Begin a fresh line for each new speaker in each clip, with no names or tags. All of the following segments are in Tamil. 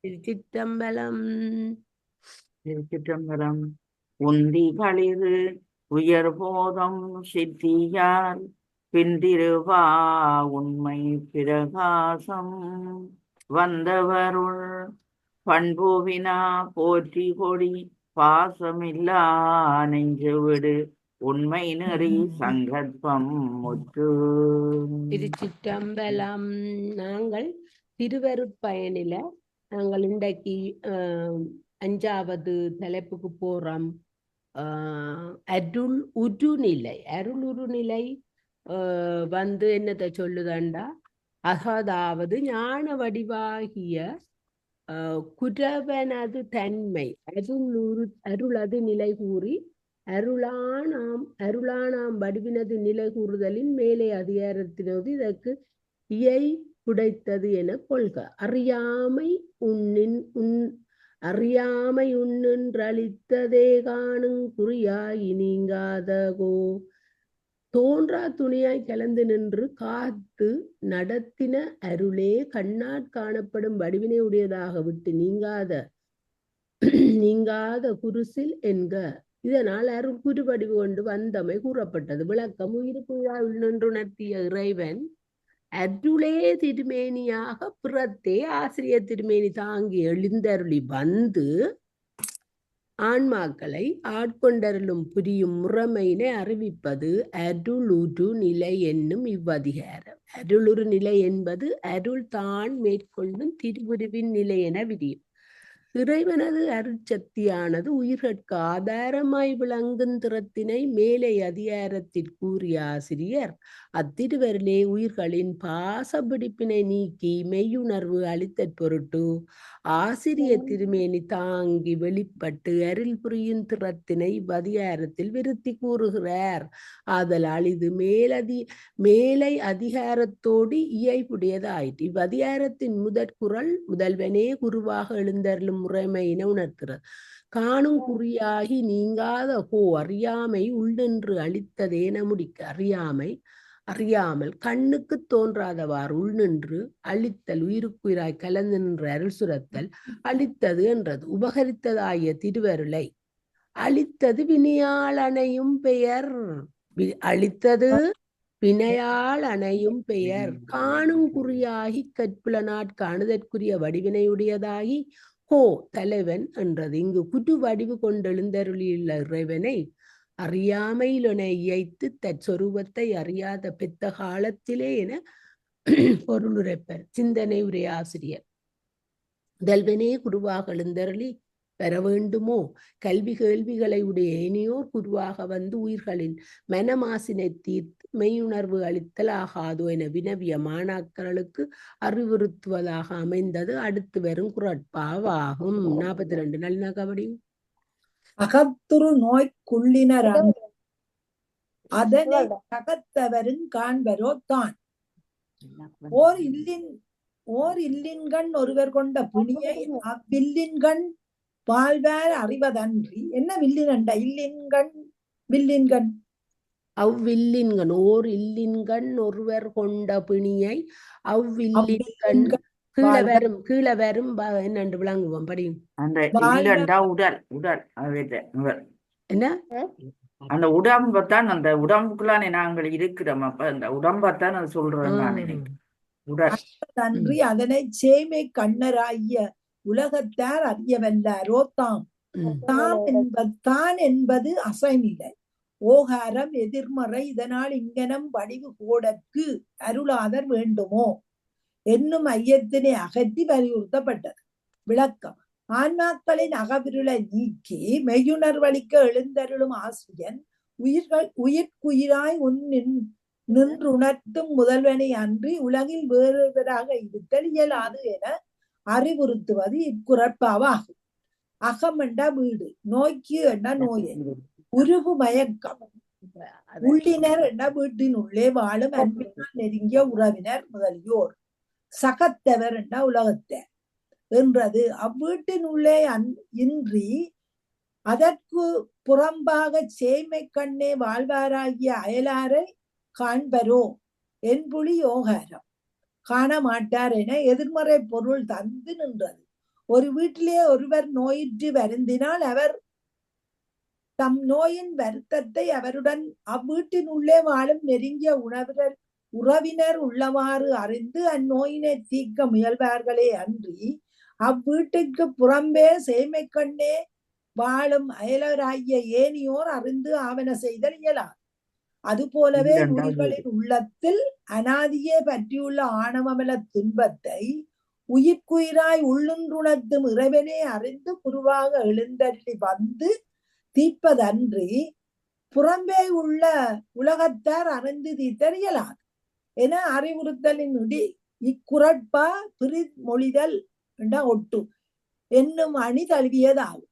திருச்சிற்றம்பலம்.
திருச்சிற்றம்பலம். உந்தி களிறு உயர் போதம் சித்தியார் பிந்திருவா உண்மை பிரகாசம் வந்தவருள் பண்புவினா போற்றி கொடி பாசமில்லா நெஞ்சுவிடு உண்மை நெறி சங்கற்பம் முற்று.
திருச்சிற்றம்பலம். நாங்கள் திருவருட்பயனில நாங்கள் இன்றைக்கு 5வது தலைப்புக்கு போறோம். அருள் உருநிலை. அருள் உருநிலை வந்து என்னத்தை சொல்லுதண்டா, அதாவது ஞான வடிவாகிய குரவனது தன்மை அருளது நிலை கூறி அருளானாம் வடிவினது நிலை கூறுதலின் மேலே அதிகாரத்தினது இதற்கு இயை புடைத்தது என கொள்க. அறியாமை உன்னின்றளித்ததே காணும் குறியாய் நீங்காதகோ தோன்றா துணியாய் கலந்து நின்று காத்து நடத்தின அருளே கண்ணாற் காணப்படும் வடிவினை உடையதாக விட்டு நீங்காத குருசில் என்க. இதனால் அருள் குருவடிவு கொண்டு வந்தமை கூறப்பட்டது. விளக்கம்: உயிருக்குழாய் நின்றுணர்த்திய இறைவன் அருளே திருமேனியாக பிறத்தே ஆசிரிய திருமேனி தாங்கி எழுந்தருளி வந்து ஆன்மாக்களை ஆட்கொண்டருளும் புரியும் முறைமையினை அறிவிப்பது அருளுரு நிலை என்னும் இவ்வதிகாரம். அருளுரு நிலை என்பது அருள் தான் மேற்கொள்ளும் திருவுருவின் நிலை என விரியும். இறைவனது அருட்சக்தியானது உயிர்கட்கு ஆதாரமாய் விளங்கும் திறத்தினை மேலே அதிகாரத்தில் கூறிய ஆசிரியர் அத்திருவரிலே உயிர்களின் பாசப்பிடிப்பினை நீக்கி மெய்யுணர்வு அளித்தற் பொருட்டு ஆசிரிய திருமேனி தாங்கி வெளிப்பட்டு அருள் புரியும் திறத்தினை இவ்வதிகாரத்தில் விருத்தி கூறுகிறார். ஆதலால் இது மேலை அதிகாரத்தோடு இயைபுடையதாயிற்று. இவ்வதிகாரத்தின் முதற்குறள் முதல்வனே குருவாக எழுந்தருளும் முறைமையினை உணர்த்துறது. காணும் குறியாகி நீங்காத அறியாமை உள்நின்று அளித்ததேன முடிக்க. அறியாமல் கண்ணுக்கு தோன்றாதவாறு உள்நின்று அளித்தல் உயிருக்குயிராய் கலந்து நின்று அருள் சுரத்தல் அளித்தது என்றது. உபகரித்ததாகிய திருவருளை அளித்தது வினையால் அணையும் பெயர். அளித்தது வினையால் அணையும் பெயர். காணும் குறியாகி கற்புலனாற் காணுதற்குரிய வடிவினையுடையதாகி தலைவன் என்றது. இங்கு குரு வடிவு கொண்டெழுந்தருளியுள்ள இறைவனை அறியாமையிலொன இயைத்து தற்சொரூபத்தை அறியாத பெத்த காலத்திலே என பொருளுரைப்பர் சிந்தனை உரை ஆசிரியர். முதல்வனே குருவாக எழுந்தருளி பெற வேண்டுமோ கல்வி கேள்விகளை உடைய ஏனையோர் குருவாக வந்து உயிர்களின் மனமாசினை தீர்த்து மெய்யுணர்வு அளித்தல் ஆகாதோ என வினவிய மாணாக்கர்களுக்கு அறிவுறுத்துவதாக அமைந்தது அடுத்து வரும் குரட்பாவாகும். 42 நல்ல கபடி.
அகத்துரு நோய்க்குள்ளினர் அதனை அகத்தவரும் காண்பரோ தான். ஓர் இல்லின்கண் ஒருவர் கொண்ட புனியை அவ்வில்லின்கண் வாழ்வார் அறிவதன்றி. என்ன வில்லினண்ட? இல்லின்கண் வில்லின்கண்
அவ்வில்லின்கண் ஓர் இல்லின்கண் ஒருவர் கொண்ட பிணியை அவ்வில்லின்கண் கீழே வரும் என்னண்டு விளங்குவோம் படியும்.
உடல் உடல்
என்ன
அந்த உடம்பத்தான், அந்த உடம்புக்குள்ளானே நாங்கள் இருக்கிறோம். அப்ப அந்த உடம்பத்தான் அது சொல்றேன் நான் நினைக்கிறேன். உடல்
அன்றி அதனை சேமை கண்ணராகிய உலகத்தார் அறியவல்லாரோ தாம். தான் என்பது அசைநிலை ஓகாரம் எதிர்மறை. இதனால் இங்கனம் வடிவு கோடற்கு அருளாதர் வேண்டுமோ என்னும் ஐயத்தினை அகற்றி வலியுறுத்தப்பட்டது. விளக்கம்: ஆன்மாக்களின் அகவிருளை நீக்கி மெய்யுணர்வளிக்க எழுந்தருளும் ஆசிரியன் உயிர்க்குயிராய் நின்றுணர்த்தும் முதல்வனை அன்றி உலகில் வேறுவராக இருத்தல் இயலாது என அறிவுறுத்துவது இக்குறட்பாவாகும். அகம் என்றா வீடு, நோய்க்கு என்ற நோயை, உருகு மயக்கம், உள்ளினர் என்ற வீட்டின் உள்ளே வாழும் அன்பினால் நெருங்கிய உறவினர் முதலியோர், சகத்தவர் என்ற உலகத்தார் என்றது. அவ்வீட்டின் உள்ளே இன்றி அதற்கு புறம்பாக சேமை கண்ணே வாழ்வாராகிய அயலாரை காண்பரோ என்புலி யோகாரம் காண மாட்டார் என எதிர்மறை பொருள் தந்து நின்றது. ஒரு வீட்டிலே ஒருவர் நோயிற்று வருந்தினால் அவர் தம் நோயின் வருத்தத்தை அவருடன் அவ்வீட்டின் உள்ளே வாழும் நெருங்கிய உறவினர் உள்ளவாறு அறிந்து அந்நோயினை தீர்க்க முயல்வார்களே அன்றி அவ்வீட்டுக்கு புறம்பே சேமை கண்ணே வாழும் அயலராகிய ஏனியோர் அறிந்து ஆவன செய்தல் இயலாது. அதுபோலவே உயிர்களின் உள்ளத்தில் அனாதியே பற்றியுள்ள ஆணவமல துன்பத்தை உயிர்க்குயிராய் உள்ளுண்டுணர்த்தும் இறைவனே அறிந்து குருவாக எழுந்தள்ளி வந்து தீர்ப்பதன்றி புறம்பே உள்ள உலகத்தார் அறிந்து தீர்த்தல் இயலாது என அறிவுறுத்தலின் இக்குறட்பா பிரிமொழிதல் ஒட்டு என்னும் அணி தழுவியதாகும்.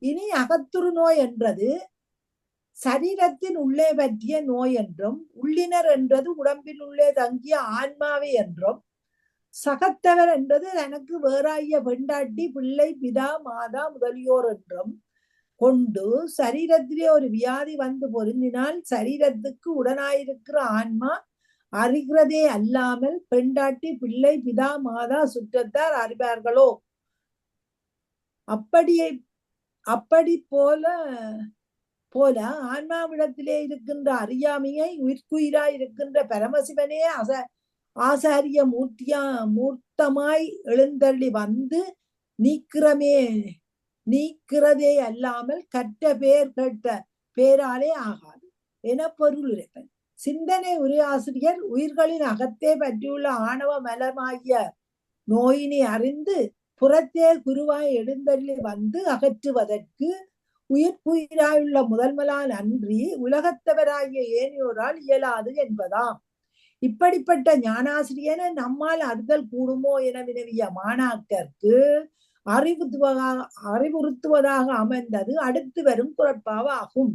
இனி அகத்துரு நோய் என்றது சரீரத்தின் உள்ளே பற்றிய நோய் என்றும், உள்ளினர் என்றது உடம்பின் உள்ளே தங்கிய ஆன்மாவை என்றும், சகத்தவர் என்றது தனக்கு வேறாகிய பெண்டாட்டி பிள்ளை பிதா மாதா முதலியோர் என்றும் கொண்டு சரீரத்திலே ஒரு வியாதி வந்து பொருந்தினால் சரீரத்துக்கு உடனாயிருக்கிற ஆன்மா அறிகிறதே அல்லாமல் பெண்டாட்டி பிள்ளை பிதா மாதா சுற்றத்தார் அறிவார்களோ? அப்படி போல ஆன்மாவிடத்திலே இருக்கின்ற அறியாமையை உயிர்க்குயிராய் இருக்கின்ற பரமசிவனே ஆசாரிய மூர்த்தமாய் எழுந்தள்ளி வந்து நீக்கிறதே அல்லாமல் கற்ற பேர் கேட்ட பேராலே ஆகாது என பொருள் உரைப்பன். சிந்தனை உரையாசிரியர் உயிர்களின் அகத்தே பற்றியுள்ள ஆணவ மலமாகிய நோயினை அறிந்து புறத்தே குருவாய் எழுந்தள்ளி வந்து அகற்றுவதற்கு உயிர்க்குயிராயுள்ள முதல்மலால் அன்றி உலகத்தவராகிய ஏனையோரால் இயலாது என்பதாம். இப்படிப்பட்ட ஞானாசிரியனை நம்மால் அறிதல் கூடுமோ என வினவிய மாணாக்கருக்கு அறிவுறுத்துவதாக அமைந்தது அடுத்து வரும் குறட்பாவாகும்.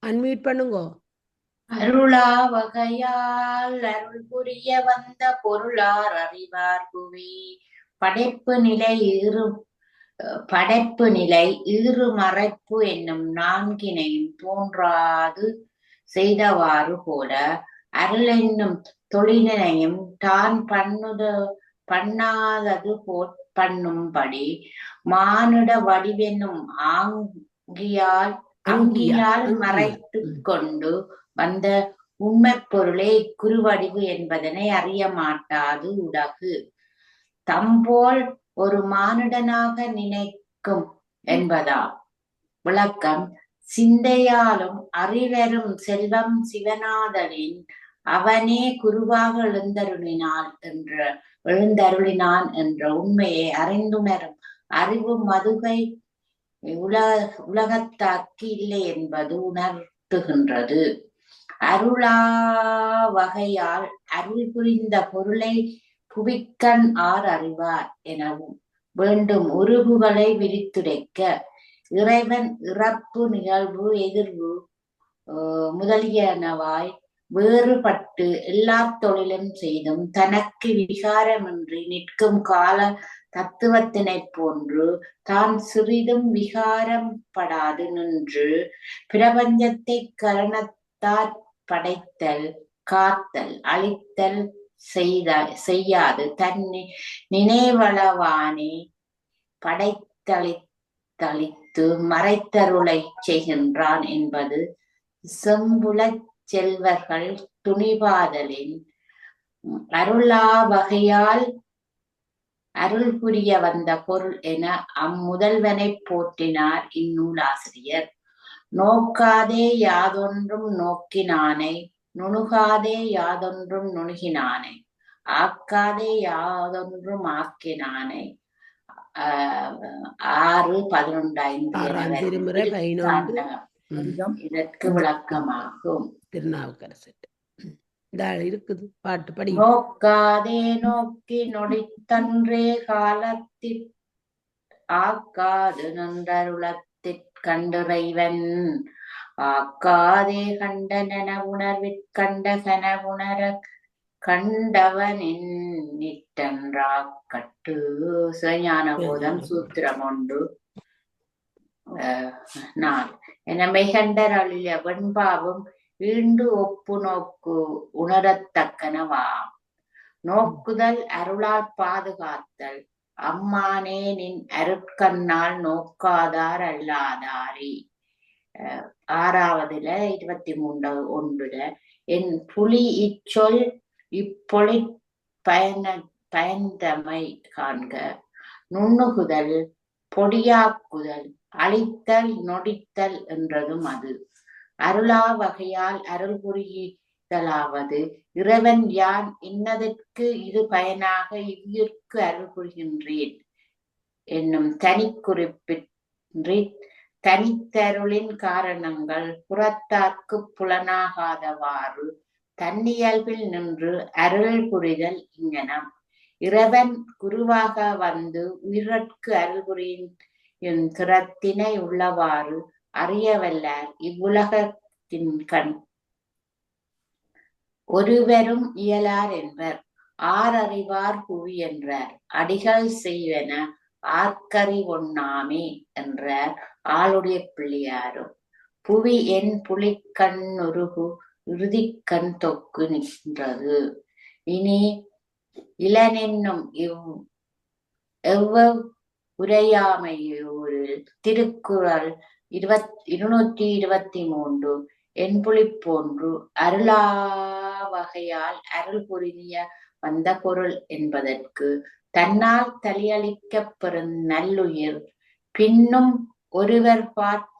அன்மியூட் பண்ணுங்கோ.
அருளா வகையால் அருள் புரிய வந்த பொருளார் அறிவார் புவி படைப்பு நிலை ஈறு மறைப்பு என்னும் நான்கினையும் தோன்றாது செய்தவாறு போல அருள் என்னும் தொழிலினையும் தான் பண்ணாதது பண்ணும்படி மானுட வடிவென்னும் அங்கியால் மறைத்து கொண்டு வந்த உண்மை பொருளே இக்குருவடிவு என்பதனை அறிய மாட்டாது உலகு. தம்போல் ஒரு மானுடனாக நினைக்கும் என்பதா விளக்கம். சிந்தையாலும் அறிவரும் செல்வம் சிவனாதலின் அவனே குருவாக எழுந்தருளினான் என்ற உண்மையை அறிந்துணரும் அறிவு மதுகை உலகத்தாக்கு இல்லை என்பது உணர்த்துகின்றது. அருளா வகையால் அருள் புரிந்த பொருளை புவிக்கண் ஆர் அறிவார் எனவும் வேண்டும் உருவுகளை விரித்துரைக்க இறைவன் இறப்பு நிகழ்வு எதிர்வு முதலியனவாய் வேறுபட்டு எல்லா தொழிலும் செய்தும் தனக்கு விகாரமின்றி நிற்கும் கால தத்துவத்தினை போன்று தான் சிறிதும் விகாரம் படாது நின்று பிரபஞ்சத்தை கரணத்தாற் படைத்தல் காத்தல் அழித்தல் செய்யாது தன் நினைவளவானே படைத்தளித்து மறைத்தருளை செய்கின்றான் என்பது செம்புலச் செல்வர்கள் துணிபாதலின் அருளா வகையால் அருள் புரிய வந்த பொருள் என அம்முதல்வனை போற்றினார் இந்நூலாசிரியர். நோக்காதே யாதொன்றும் நோக்கினானை நுணுகாதே யாதொன்றும் நுணுகினானை ஆக்காதே யாதொன்றும் ஆக்கினானை 6:11 இதற்கு விளக்கமாகும்.
திருநாவுக்கரசர் இருக்குது பாட்டு படி.
நோக்காதே நோக்கி நொடித்தன்றே காலத்திற் ஆக்காது நின்றருளத்திற் கண்டிறைவன் ஆக்காதே கண்டன உணர்விற்கண்ட கனவுணர கண்டவனின் நிற்றன்றா கட்டு. சிவஞான போதம் சூத்திரம் 1:4 என மெய்கண்டர் அழிய வெண்பாவும் ஈண்டு ஒப்பு நோக்கு உணரத்தக்கனவாம். நோக்குதல் அருளால் பாதுகாத்தல். அம்மானே நின் அருட்கண்ணால் நோக்காதார் அல்லாதாரே. 6வதுல 23:1 என் புலி இச்சொல் இப்பொழி பயந்தமை காண்க. நுண்ணுகுதல் பொடியாக்குதல் அழித்தல் நொடித்தல் என்றதும் அது. அருளா வகையால் அருள் புரிதலாவது இறைவன் யான் இன்னதற்கு இது பயனாக இவ்விற்கு அருள் புரிகின்றேன் என்னும் தனி குறிப்பின்றி தனித்தருளின் காரணங்கள் புறத்தார்க்கு புலனாகாதவாறு தன்னியல்பில் நின்று அருள் புரிதல் இங்ஙனம். இறைவன் குருவாக வந்து உயிரற்கு அருள் புரியும் திறத்தினை உள்ளவாறு அறியவல்லார் இவ்வுலகத்தின் கண் ஒருவரும் இயலார் என்பர். ஆறறிவார் புவி என்றார். அடிகள் செய்வன ஆர்க்கறிவொண்ணாமே என்றார் ஆளுடைய பிள்ளையாரும். புவி என் புலிக்கண்ணுருகு இறுதிக்கண் தொக்கு நின்றது. இனி இளனென்னும் உரையாமையூரில் திருக்குறள் 223 என்புலி போன்று அருளாவகையால் அருள் புரிய வந்த பொருள் என்பதற்கு தன்னால் தலியளிக்கப் பெறும் நல்லுயிர் பின்னும் ஒருவர்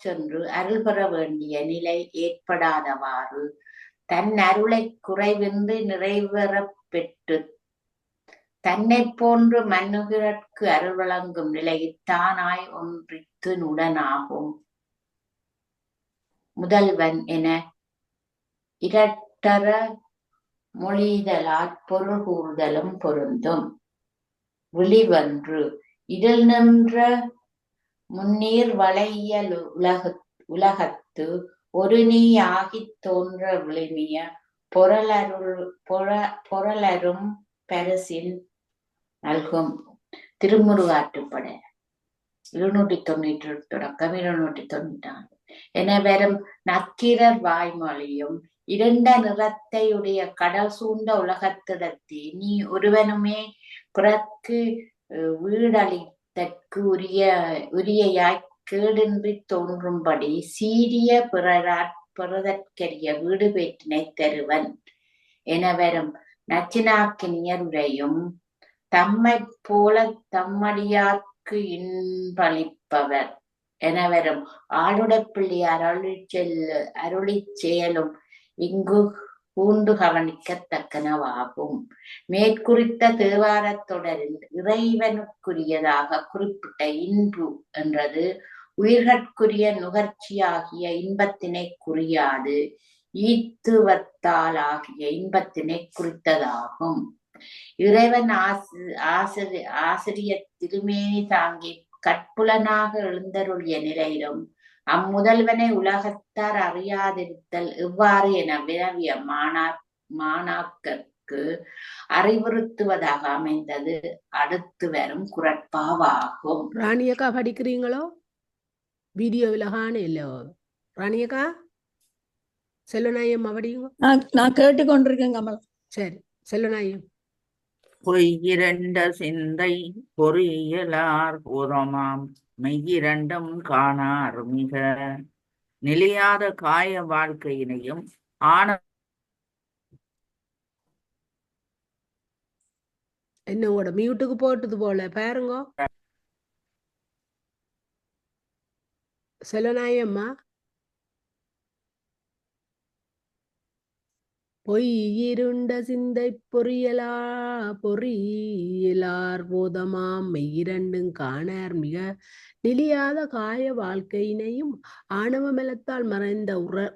சென்று அருள் பெற வேண்டிய நிலை ஏற்படாதவாறு தன் அருளை குறைவின்றி நிறைவேறப் பெற்று தன்னை போன்று மன்னுகிறற்கு அருள் வழங்கும் நிலையில் தானாய் ஒன்றித்து உடனாகும் முதல்வன் என இரட்டற மொழிதலாற் பொருள் கூறுதலும் பொருந்தும். விளிவன்று இதில் நின்ற முன்னீர் வளையல் உலகத்து ஒரு நீ ஆகித் தோன்ற விளிமிய பொருளரும் பரிசில் நல்கும். திருமுருகாற்றுப்பட 298 தொடக்கம் 296 என வரும் நக்கீரர் வாய்மொழியும் இரண்ட நிறத்தையுடைய கடல் சூழ்ந்த உலகத்திடத்தே நீ ஒருவனுமே பிறர்க்கு வீடளித்தற்கு உரியயாய்க் கேடின்றி தோன்றும்படி சீரிய பிறதற்கரிய வீடு பெற்றினை தருவன் என வரும் நச்சினாக்கினியர் உரையும் தம்மை போல தம்மடியார்க்கு இன்பளிப்பவர் என வரும் ஆளுடைய பிள்ளையார் அருளிச் செயலும் இங்கு கூண்டு கவனிக்கத்தக்கனவாகும். மேற்குறித்த தேவாரத் தொடரில் இறைவனுக்குரியதாக குறிப்பிட்ட இன்பு என்றது உயிர்கட்குரிய நுகர்ச்சியாகிய இன்பத்தினை குறியாது ஈத்துவத்தால் ஆகிய இன்பத்தினை குறித்ததாகும். இறைவன் ஆசிரிய திருமேனி தாங்கி கற்புலனாக எழுந்தருளிய நிலையிலும் அம்முதல்வனை உலகத்தார் அறியாதிருத்தல் எவ்வாறு என வினவிய மாணாக்கருக்கு அறிவுறுத்துவதாக அமைந்தது அடுத்து வரும் குறட்பாவாகும்.
ராணியக்கா படிக்கிறீங்களோ? வீடியோவில் காணல. ராணியக்கா செல்வநாயம் படியுங்க.
நான் கேட்டுக்கொண்டிருக்கேன் கமல்.
சரி செல்வநாயம்.
பொய்யிரண்ட சிந்தை பொறியியலார் போதமாம் மெய்யிரண்டும் காணார் மிக நிலையாத காய வாழ்க்கையினையும்
என்னோட மியூட்டுக்கு போட்டது போல பாருங்க செல்வநாயம்மா. பொய்யிருண்ட சிந்தை பொறியியலார் போதமாம் மெய்யிரண்டும் காணார் மிக நிலையாத காய வாழ்க்கையினையும் ஆணவமலத்தால் மறைந்த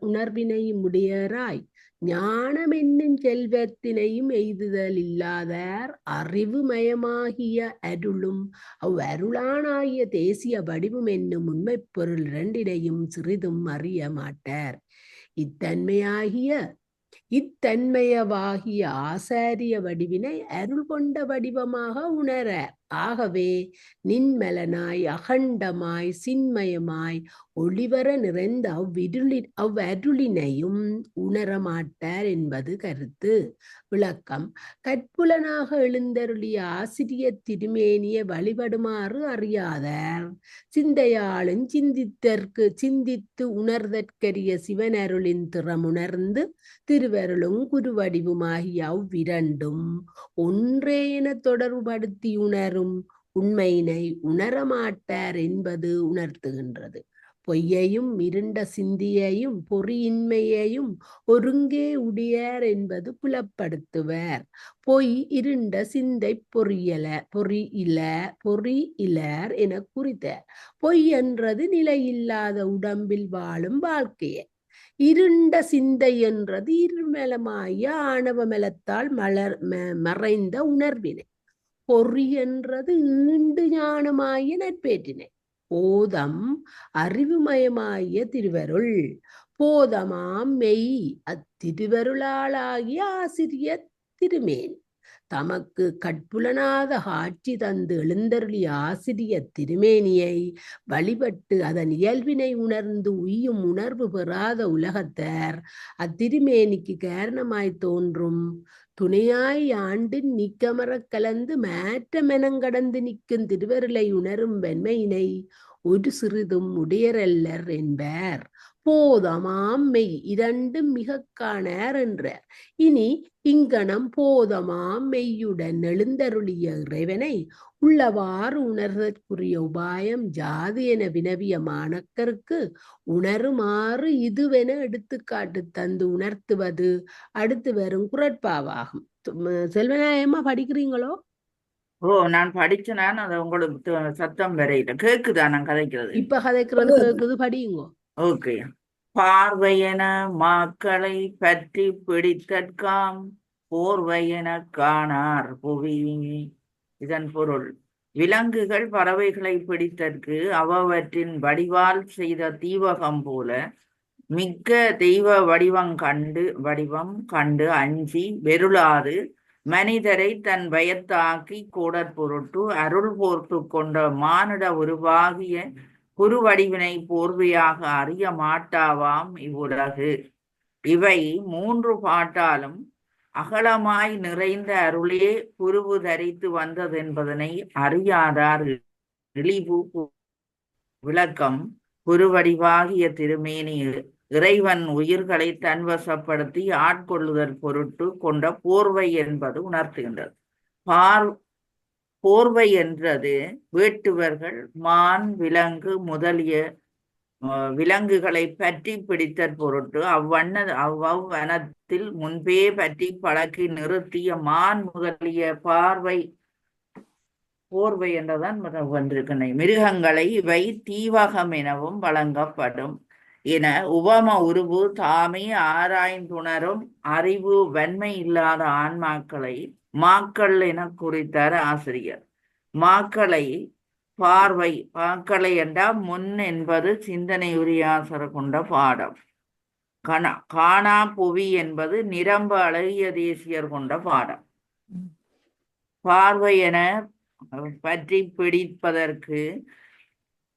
உணர்வினையும் உடையராய் ஞானம் என்னும் செல்வத்தினையும் எய்துதல் இல்லாதார் அறிவு மயமாகிய அருளும் அருளானாகிய தேசிய வடிவம் என்னும் உண்மை பொருள் இரண்டினையும் சிறிதும் அறிய மாட்டார். இத்தன்மையவாகிய ஆசாரிய வடிவினை அருள் கொண்ட வடிவமாக உணரார். ஆகவே நின்மலனாய் அகண்டமாய் சின்மயமாய் ஒளிவர நிறைந்த அவ்வருளினையும் உணரமாட்டார் என்பது கருத்து. விளக்கம்: கற்புலனாக எழுந்தருளிய ஆசிரிய திருமேனியை வழிபடுமாறு அறியாதார் சிந்தையாளும் சிந்தித்து உணர்தற்கரிய சிவனருளின் திறமுணர்ந்து திருவருளும் குருவடிவுமாகிய அவ்விரண்டும் ஒன்றே என தொடர்புபடுத்தி உணரும் உண்மையினை உணரமாட்டார் என்பது உணர்த்துகின்றது. பொய்யையும் இருண்ட சிந்தியையும் பொறியின்மையையும் ஒருங்கே உடையார் என்பது புலப்படுத்துவர். பொய் இருண்ட சிந்தை பொறியிலர் என குறித்தார். பொய் என்றது நிலையில்லாத உடம்பில் வாழும் வாழ்க்கையை, இருண்ட சிந்தை என்றது இருமலமாய ஆணவமலத்தால் மறைந்த உணர்வினை, பொறி என்றது ஈண்டு ஞானமாய நற்பேற்றினை, போதம் அறிவுமயமாய திருவருள், போதமாம் மெய் அத்திருவருளாளாகிய ஆசிரிய திருமேன், தமக்கு கட்புலனாத காட்சி தந்து எழுந்தருளிய ஆசிரிய திருமேனியை வழிபட்டு அதன் இயல்பினை உணர்ந்து உய்யும் உணர்வு பெறாத உலகத்தார் அத்திருமேனிக்கு காரணமாய் தோன்றும் துணையாய் ஆண்டின் நீக்கமரக் கலந்து மாற்ற மெனங்கடந்து நிற்கும் திருவருளை உணரும் வெண்மையினை ஒரு சிறிதும் உடையரல்லர் என்பார். போதமாம் மெய் இரண்டும் மிக காணார் என்றார். இனி இங்கனம் போதமாம் மெய்யுடன் எழுந்தருளிய இறைவனை உள்ளவாறு உணர்தற்குரிய உபாயம் ஜாது என வினவிய மாணக்கருக்கு உணருமாறு இதுவென எடுத்துக்காட்டு தந்து உணர்த்துவது அடுத்து வரும் குறட்பாவாகும். செல்வநாயகமா படிக்கிறீங்களோ?
ஓ, நான் படிச்சேன். அது உங்களுக்கு சத்தம் வரையில கேக்குதா நான் கதைக்கிறது?
இப்ப கதைக்கிறது கேக்குது, படியுங்கோ.
ஓகே. பார்வையென மாக்களை பற்றி பிடித்தற்காம் போர்வையென காணார் புவி. இதன் பொருள்: விலங்குகள் பறவைகளை பிடித்தற்கு அவற்றின் வடிவால் செய்த தீவகம் போல மிக்க தெய்வ வடிவம் கண்டு அஞ்சி வெருளாது மனிதரை தன் பயத்தாக்கி கூடற்பொருட்டு அருள் போர்த்து கொண்ட மானிட உருவாகிய குருவடிவினை போர்வையாக அறிய மாட்டாவாம் இவ்வுலகு. இவை மூன்று பாட்டாலும் அகலமாய் நிறைந்த அருளே குருவு தரித்து வந்ததென்பதனை அறியாதார் இழிவு. விளக்கம்: குருவடிவாகிய திருமேனி இறைவன் உயிர்களை தன்வசப்படுத்தி ஆட்கொள்ளுதல் பொருட்டு கொண்ட போர்வை என்பது உணர்த்துகின்றது. போர்வை என்றது வேட்டுவர்கள் மான் விலங்கு முதலிய விலங்குகளை பற்றி பிடித்தற் பொருட்டு அவ்வனத்தில் முன்பே பற்றி பழக்கி நிறுத்திய மான் முதலிய போர்வை என்றதான் வந்திருக்கின்றன மிருகங்களை இவை தீவகம் எனவும் வழங்கப்படும் என உவம உருவு தாமே ஆராய்ந்துணரும் அறிவு வன்மை இல்லாத ஆன்மாக்களை மாக்கள் என குறித்தார் ஆசிரியர். மாக்களை என்றால் முன் என்பது சிந்தனை உரியாசர கொண்ட பாடம். காணா புவி என்பது நிரம்ப அழகிய தேசியர் கொண்ட பாடம். பார்வை என பற்றி பிடிப்பதற்கு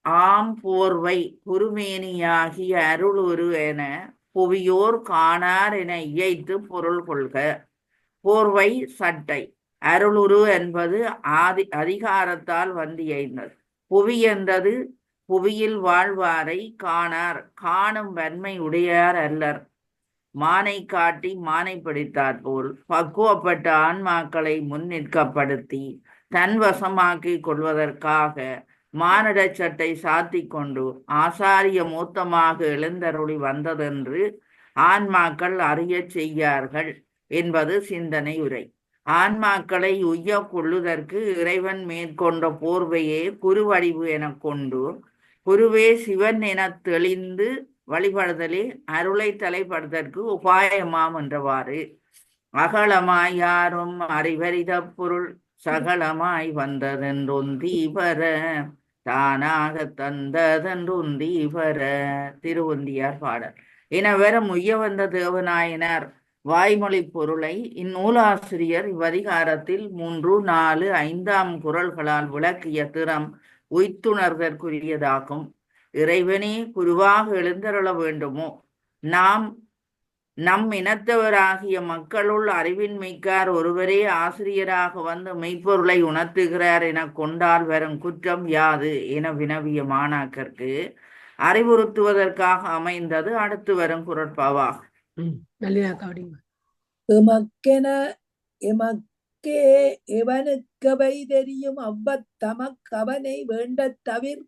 ஆம் போர்வை குருமேனியாகிய அருளுரு என புவியோர் காணார் என இயைத்து பொருள் கொள்க. போர்வை சட்டை, அருளுரு என்பது அதிகாரத்தால் வந்தியைந்தது. புவி என்றது புவியில் வாழ்வாரை காணார், காணும் வன்மை உடையார் அல்லர். மானை காட்டி மானை பிடித்தாற் போல் பக்குவப்பட்ட ஆன்மாக்களை முன்னிற்கப்படுத்தி தன்வசமாக்கி கொள்வதற்காக மானிட சட்டை சாத்தி கொண்டு ஆசாரிய மூத்தமாக எழுந்தருளி வந்ததென்று ஆன்மாக்கள் அறிய செய்யார்கள் என்பது சிந்தனை உரை. ஆன்மாக்களை உய்ய கொள்ளுதற்கு இறைவன் மேற்கொண்ட போர்வையே குருவடிவு எனக் கொண்டு குருவே சிவன் என தெளிந்து வழிபடுதலே அருளை தலைப்படுதற்கு உபாயமாம் என்றவாறு அகலமாய் யாரும் அறிவறித பொருள் சகலமாய் வந்ததென்றொந்தீபர தானாக தந்ததென்றொந்தீபர. திருவொந்தியார் பாடல். என வரும் உய்ய வந்த தேவநாயனார் வாய்மொழி பொருளை இந்நூலாசிரியர் இவ்வதிகாரத்தில் 3, 4, 5ஆம் குறள்களால் விளக்கிய திறம் உய்த்துணர்தற்குரியதாகும். இறைவனே குருவாக எழுந்தருள வேண்டுமோ? நம் இனத்தவராகிய மக்களுள் அறிவின் மிக்கார் ஒருவரே ஆசிரியராக வந்து மெய்ப்பொருளை உணர்த்துகிறார் எனக் கொண்டால் வரும் குற்றம் யாது என வினவிய மாணாக்கர்க்கு அறிவுறுத்துவதற்காக அமைந்தது அடுத்து வரும் குறட்பாவாகும்.
நல்லினாக்கா அப்படிங்க.
எமக்கென எமக்கே எவனுக்கவை தெரியும் அவ்வத்தமக் அவனை வேண்டத் தவிர்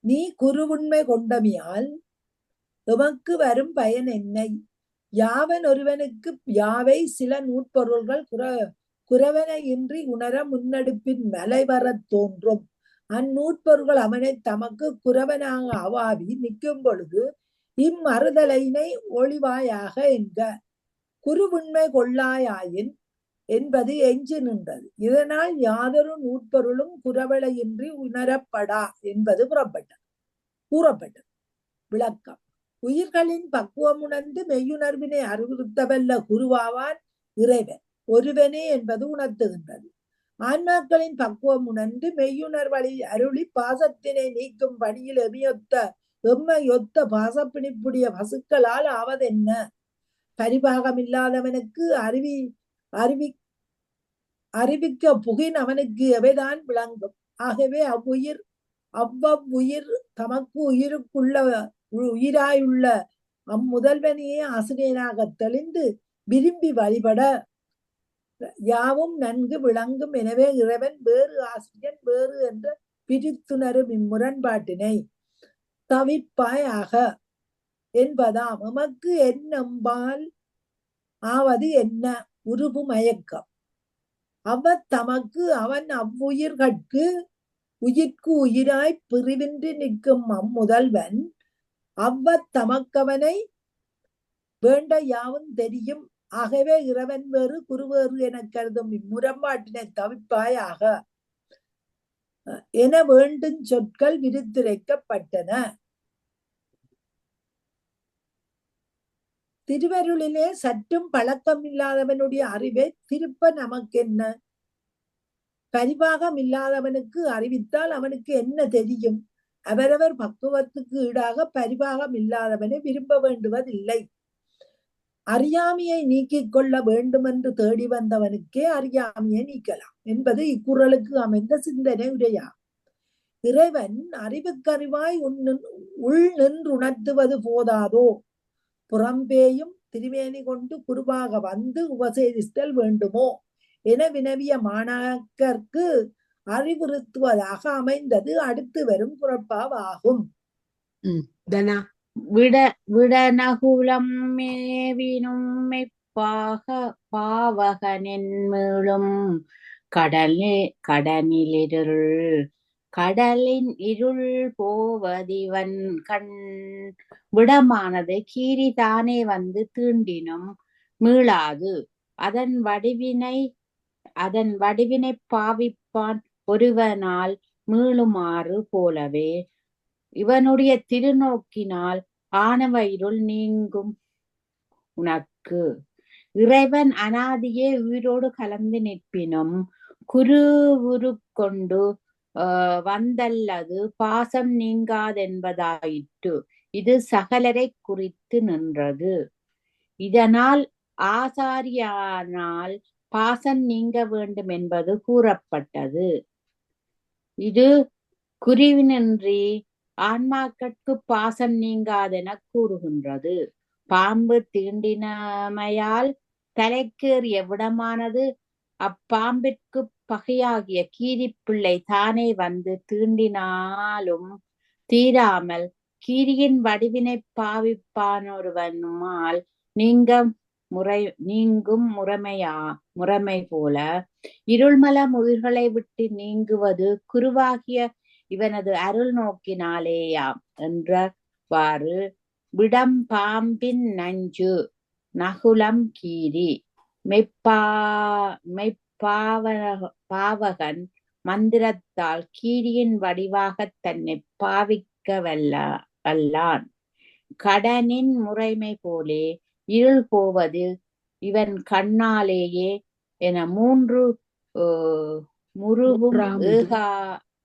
நீ குருவுண்மை கொண்டமையால் எமக்கு வரும் பயன் என்னை யாவன் ஒருவனுக்கு யாவை சில நூற்பொருள்கள் குறவன இன்றி உணர முன்னெடுப்பின் மலைவரத் தோன்றும் அந்நூற்பொருள்கள் அவனை தமக்கு குறவனாக அவாவி நிற்கும் பொழுது இம்மறுதலைனை ஒளிவாயாக என்க குருவுண்மை கொள்ளாயாயின் என்பது எஞ்சி நின்றது. இதனால் யாதொரு நூற்பொருளும் குறவளையின்றி உணரப்படா என்பது கூறப்பட்டது. விளக்கம்: உயிர்களின் பக்குவமுணர்ந்து மெய்யுணர்வினை அறிவுறுத்தவல்ல குருவாவான் இறைவன் ஒருவனே என்பது உணர்த்துகின்றது. ஆன்மாக்களின் பக்குவம் உணர்ந்து மெய்யுணர்வழி அருளி பாசத்தினை நீக்கும் பணியில் எம்மையொத்த பாசப்பிணிப்புடைய பசுக்களால் ஆவதென்ன? பரிபாகமில்லாதவனுக்கு அறிவிக்க புகின் அவனுக்கு எவைதான் விளங்கும். ஆகவே அவ்வவ்வுயிர் தமக்கு உயிராயுள்ள அம்முதல்வனையே ஆசிரியனாக தெளிந்து விரும்பி வழிபட யாவும் நன்கு விளங்கும். எனவே இறைவன் வேறு ஆசிரியன் வேறு என்ற பிரித்துணரும் இம்முரண்பாட்டினை தவிர்ப்பாயாக என்பதாம். எமக்கு என்னம்பால் ஆவது என்ன? உருபு மயக்கம். தமக்கு அவன் அவ்வுயிர்கட்கு உயிர்க்கு உயிராய் பிரிவின்றி நிற்கும் அம்முதல்வன் தமக்கவனை வேண்ட யாவும் தெரியும். ஆகவே இறைவன் வேறு குருவேறு எனக் கருதும் இம்முரண்பாட்டினை தவிர்ப்பாயாக என வேண்டும் சொற்கள் விரித்துரைக்கப்பட்டன. திருவருளிலே சற்றும் பழக்கம் இல்லாதவனுடைய அறிவை திருப்ப நமக்கென்ன? பரிபாகம் இல்லாதவனுக்கு அறிவித்தால் அவனுக்கு என்ன தெரியும்? அவரவர் பக்குவத்துக்கு ஈடாக பரிபாகம் இல்லாதவனை விரும்ப வேண்டுவதில்லை. அறியாமையை நீக்கிக் கொள்ள வேண்டுமென்று தேடி வந்தவனுக்கே அறியாமையை நீக்கலாம் என்பது இக்குறளுக்கு அமைந்த சிந்தனை உரையா. இறைவன் அறிவுக்கறிவாய் உள் நின்று உணர்த்துவது போதாதோ? புறம்பேயும் திருமேனி கொண்டு குருவாக வந்து உபசேதித்தல் வேண்டுமோ என வினவிய மாணாக்கர்க்கு அறிவுறுத்துவதாக அமைந்தது அடுத்து வரும் குறட்பாவாகும்.
விடநகுலம் மேவினும் பாவகனின் மீளும் கடலின் இருள் போவதிவன் கண் விடமானது கீரி தானே வந்து தீண்டினும் மீளாது அதன் வடிவினை பாவிப்பான் ஒருவனால் மீளுமாறு போலவே இவனுடைய திருநோக்கினால் ஆணவ இருள் நீங்கும் உனக்கு. இறைவன் அனாதியே உயிரோடு கலந்து நிற்பினும் குருவுரு கொண்டு வந்தல்லது பாசம் நீங்காதென்பதாயிற்று. இது சகலரை குறித்து நின்றது. இதனால் ஆசாரியானால் பாசம் நீங்க வேண்டும் என்பது கூறப்பட்டது. இது குறிவினின்றி ஆன்மாக்கட்கு பாசம் நீங்காதென கூறுகின்றது. பாம்பு தீண்டினமையால் தலைக்கேறிய விடமானது அப்பாம்பிற்கு பகையாகிய கீரிப்பிள்ளை தானே வந்து தீண்டினாலும் தீராமல் கீரியின் வடிவினை பாவிப்பானொருவனுமால் நீங்கும் முறைமை போல இருள்மலம் உயிர்களை விட்டு நீங்குவது குருவாகிய இவனது அருள் நோக்கினாலேயாம் என்றவாறு விடம் பாம்பின் நஞ்சு நகுலம் கீரி பாவகன் மந்திரத்தால் கீரியின் வடிவாக தன்னை பாவிக்க வல்லான். கடனின் முறைமை போலே இருள் போவது இவன் கண்ணாலேயே என மூன்று முருவும்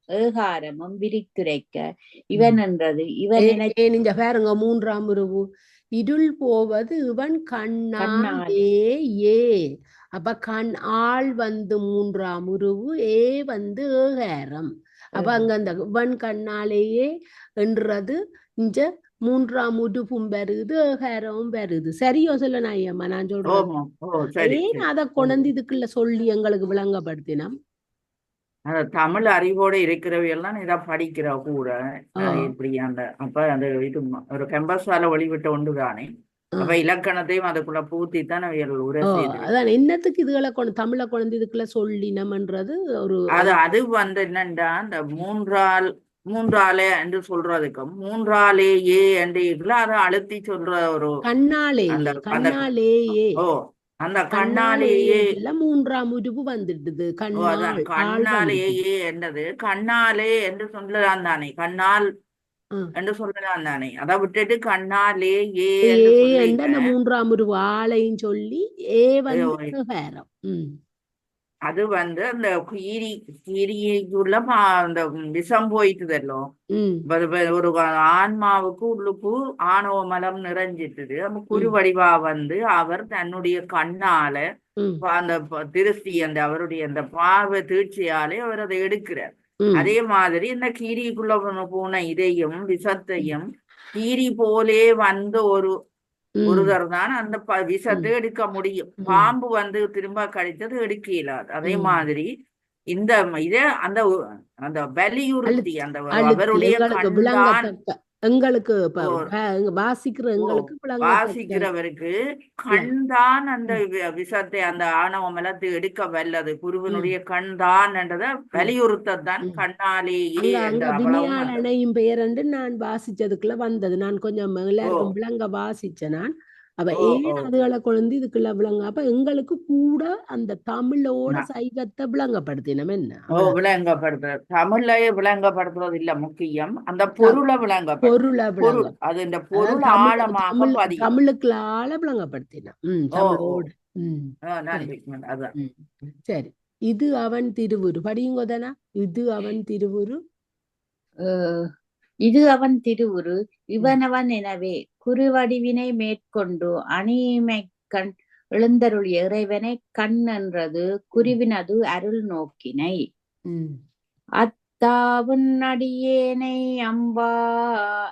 ஏகாரமும் விரித்துரைக்க இவன் என்றது இவன்
ஏன் இங்க பாருங்க மூன்றாம் உருவு இருள் போவது இவன் கண்ணாலே ஏ அப்ப கண் ஆள் வந்து மூன்றாம் உருவு ஏ வந்து ஏகாரம் அப்ப அங்க அந்த இவன் கண்ணாலேயே என்றது இங்க மூன்றாம் உருவும் வருது ஏகாரமும் வருது சரியோ சொல்ல நாயம்மா நான் சொல்றேன் ஏன் அதை கொண்டு இதுக்குள்ள சொல்லி எங்களுக்கு விளங்கப்படுத்தினோம்
தமிழ் அறிவோட இருக்கிறவையெல்லாம் இதை படிக்கிற கூட இப்படியாண்ட அப்ப அந்த இது ஒரு கம்பஸால வெளிவிட்ட ஒன்றுதானே அப்ப இலக்கணத்தையும் அதுக்குள்ள பூர்த்தி தான் அவைகள் உரை
அதான் என்னத்துக்கு இதுகளை தமிழை கொண்டு இதுக்குள்ள சொல்லினம்ன்றது ஒரு
அது வந்து என்னண்டா அந்த மூன்றாலே என்று சொல்றதுக்கும் மூன்றாலேயே என்று அதை அழுத்தி சொல்ற ஒரு
கண்ணாலேயே
அந்த கண்ணாலேயே
மூன்றாம் உருவு வந்துடுது
கண்ணாலேயே என்றது கண்ணாலே என்று சொல்லலாம் தானே கண்ணால் என்று சொல்லலாம் தானே அதை விட்டுட்டு கண்ணாலே ஏ
அந்த மூன்றாம் உருவு ஆளையும் சொல்லி ஏ வந்து வேறம்
அது வந்து அந்த கீரிக்குள்ள அந்த விஷம் போயிட்டுதல்லோ ஒரு ஆன்மாவுக்கு உள்ளுக்கு ஆணவ மலம் நிறைஞ்சிட்டுது அந்த குருவடிவா வந்து அவர் தன்னுடைய கண்ணால அந்த திருஷ்டி அந்த அவருடைய அந்த பார்வை தீட்சியாலே அவர் அதை எடுக்கிறார் அதே மாதிரி இந்த கீரிக்குள்ள போன இதையும் விஷத்தையும் கீரி போலே வந்த ஒருவர் தான் அந்த விஷத்தை எடுக்க முடியும் பாம்பு வந்து திரும்ப கடித்தது எடுக்க இயலாது அதே மாதிரி இந்த இத அந்த அந்த வலியுறுத்தி அந்த அவருடைய
எங்களுக்கு
வாசிக்கிறவருக்கு கண்தான் அந்த விஷத்தை அந்த ஆணவ மலத்தை எடுக்க வல்லது குருவனுடைய கண்தான் என்றதை வலியுறுத்தான் கண்ணாலேயே
விஞ்ஞானையும் பெயர் என்று நான் வாசிச்சதுக்குள்ள வந்தது நான் கொஞ்சம் எல்லாருக்கும் விளங்க வாசிச்சேன் நான் அப்ப ஏன் அதுகளை கொண்டு இதுக்குள்ள விளங்க அப்ப எங்களுக்கு கூட அந்த தமிழோட சைவத்தை விளங்கப்படுத்தினோம் என்ன
விளங்கப்படுத்துறது தமிழையே விளங்கப்படுத்துறது இல்ல முக்கியம் அந்த பொருளை பொருள் அது இந்த பொருள் ஆழமாக
தமிழுக்கு ஆழ விளங்கப்படுத்தினோம் தமிழோடு சரி இது அவன் திருவுரு படியுங்கோதானா இது அவன் திருவுரு
இது அவன் திருவுரு இவனவன் எனவே குருவடிவினை மேற்கொண்டு அணிமை கண் எழுந்தருளிய இறைவனை கண் என்றது குருவினது அருள் நோக்கினை அத்தாவுன் அடியேனை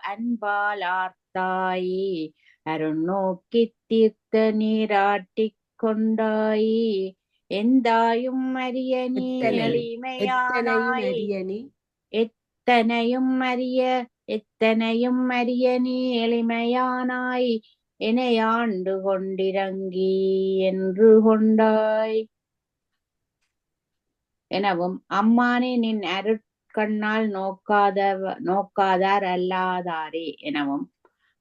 அன்பால் ஆர்த்தாயே அருள் நோக்கி தீர்த்த நீராட்டிக் கொண்டாயே எந்தாயும் அரியணி எளிமையானாய் எத்தனையும் அரிய நீ எளிமையானாய் எனையாண்டு கொண்டிறங்கி என்று கொண்டாய் எனவும் அம்மானே நின் அருட்கண்ணால் நோக்காதார் அல்லாதாரே எனவும்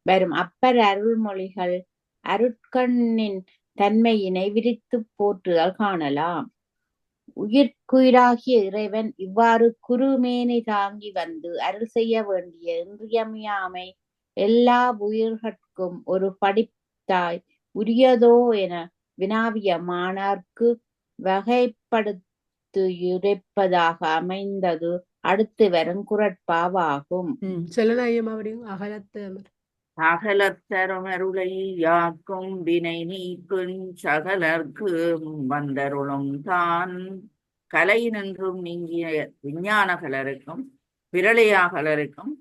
வரும் அப்பர் அருள்மொழிகள் அருட்கண்ணின் தன்மையினை விரித்து போற்றுதல் காணலாம் உயிர்க்குயிராகிய இறைவன் இவ்வாறு குருமேனை தாங்கி வந்து அருள் செய்ய வேண்டிய இன்றியமையாமை எல்லா உயிர்கட்கும் ஒரு படித்தாய் உரியதோ என வினாவிய மாணார்க்கு வகைப்படுத்து உரைப்பதாக அமைந்தது அடுத்து வரும் குறட்பாவாகும்
அகலத்தருமருளை யாக்கும் வினை நீக்கும் சகலர்க்கு வந்தருளும் தான் கலை நின்றும் நீங்கிய விஞ்ஞானகலருக்கும் பிரளயாகலருக்கும்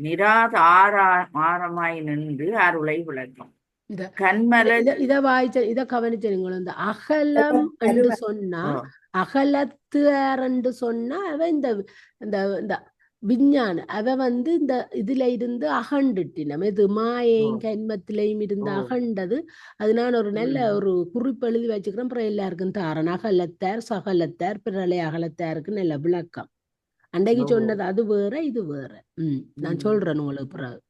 நிராதாரமாய் நின்று அருளை விளக்கும்
இத கவனிச்சீங்களோ இந்த அகலம் என்று சொன்னா அகலத்தார் என்று சொன்னா அவன் இந்த விஞ்ஞான அவ வந்து இந்த இதுல இருந்து அகண்டுட்டினம் இது மாயையும் கன்மத்திலையும் இருந்து அகண்டது அது நான் ஒரு நல்ல ஒரு குறிப்பு எழுதி வச்சுக்கிறேன் அப்புறம் எல்லாருக்கும் தாரன் அகலத்தார் சகலத்தார் பிரளய அகலத்தாருக்கு நல்ல விளக்கம் அன்றைக்கு சொன்னது அது வேற இது வேற நான் சொல்றேன் உங்களுக்கு பிறகு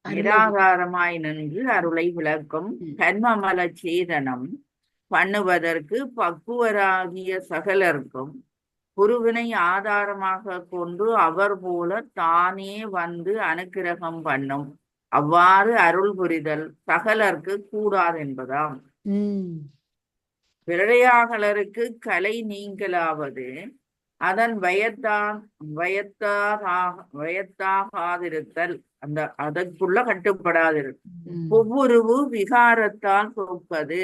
நிராகாரமாய் நின்று அருளை விளக்கும் கன்மமல சேதனம் பண்ணுவதற்கு பக்குவராகிய சகலருக்கும் குருவினை ஆதாரமாக கொண்டு அவர் போல தானே வந்து அனுக்கிரகம் பண்ணும் அவ்வாறு அருள் புரிதல் சகலர்க்கு கூடாது என்பதாம்.
ம்
பிரளயாகலருக்கு கலை நீங்கலாவது அதன் வயத்தாகாதிருத்தல், அதற்குள்ள கட்டுப்படாதிருத்தல்.
ம்
ஒவ்வொருவு விகாரத்தால் தொப்பது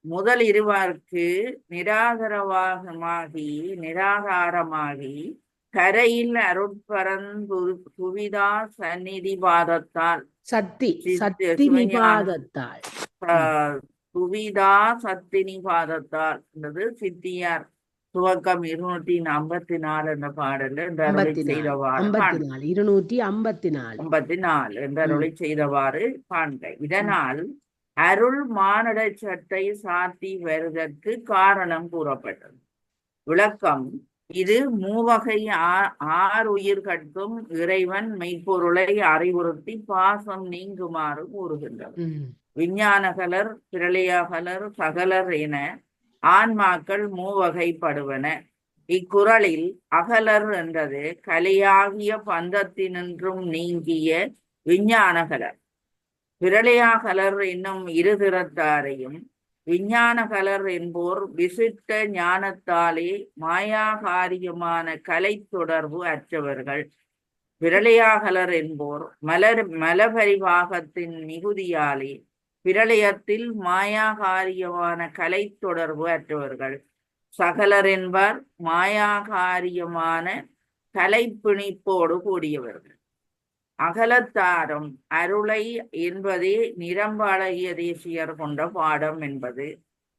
முதல் இருவார்க்கு நிராதாரமாகி கரையில் சுவிதா சந்நிதிபாதத்தால்
சக்தி நிபாதத்தால்
சுவிதா சத்தினிபாதத்தால் என்றது சித்தியார் துவக்கம் 254 என்ற பாடல் என்று அருளை செய்தவாறு
254
என்று அருளை செய்தவாறு காண்க. இதனால் அருள் மானட சட்டை சாத்தி வருவதற்கு காரணம் கூறப்பட்டது. விளக்கம்: இது மூவகை ஆறுயிர்கட்கும் இறைவன் மெய்ப்பொருளை அறிவுறுத்தி பாசம் நீங்குமாறு கூறுகின்றது. விஞ்ஞானகலர், பிரளயாகலர், சகலர் என ஆன்மாக்கள் மூவகைப்படுவன. இக்குறளில் அகலர் என்றது கலையாகிய பந்தத்தினின்றும் நீங்கிய விஞ்ஞானகலர். பிரளயாகலர் என்னும் இருதிறத்தாரையும் விஞ்ஞானகலர் என்போர் விசிட்ட ஞானத்தாலே மாயாகாரியமான கலை தொடர்பு அற்றவர்கள். பிரளயாகலர் என்போர் மலபரிவாகத்தின் மிகுதியாலே பிரளயத்தில் மாயாகாரியமான கலை தொடர்பு அற்றவர்கள். சகலர் என்பார் மாயாகாரியமான கலைப்பிணிப்போடு கூடியவர்கள். அகலத்தாரும் அருளை என்பதே நிரம்ப அழகிய தேசியர் கொண்ட பாடம் என்பது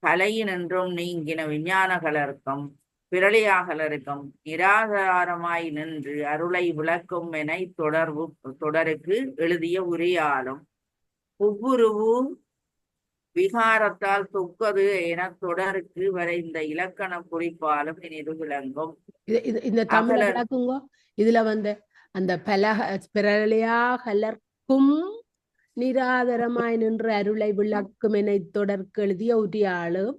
கலையினின்றும் நீங்கின விஞ்ஞானகலருக்கும் பிரளயாகலருக்கும் நிராதாரமாய் நின்று அருளை விளக்கும் என தொடருக்கு எழுதிய உரையாலும் ஒவ்வொருவு விகாரத்தால் தொக்கது என தொடருக்கு வரைந்த இலக்கண குறிப்பாலும் இனிது விளங்கும்.
இந்த தமிழ விளக்குங்க. இதுல அந்த பிரளயாகலர்க்கும் நிராதரமாய் நின்று அருளை விளக்கும் என தொடர்க்கு எழுதிய உரியாளும்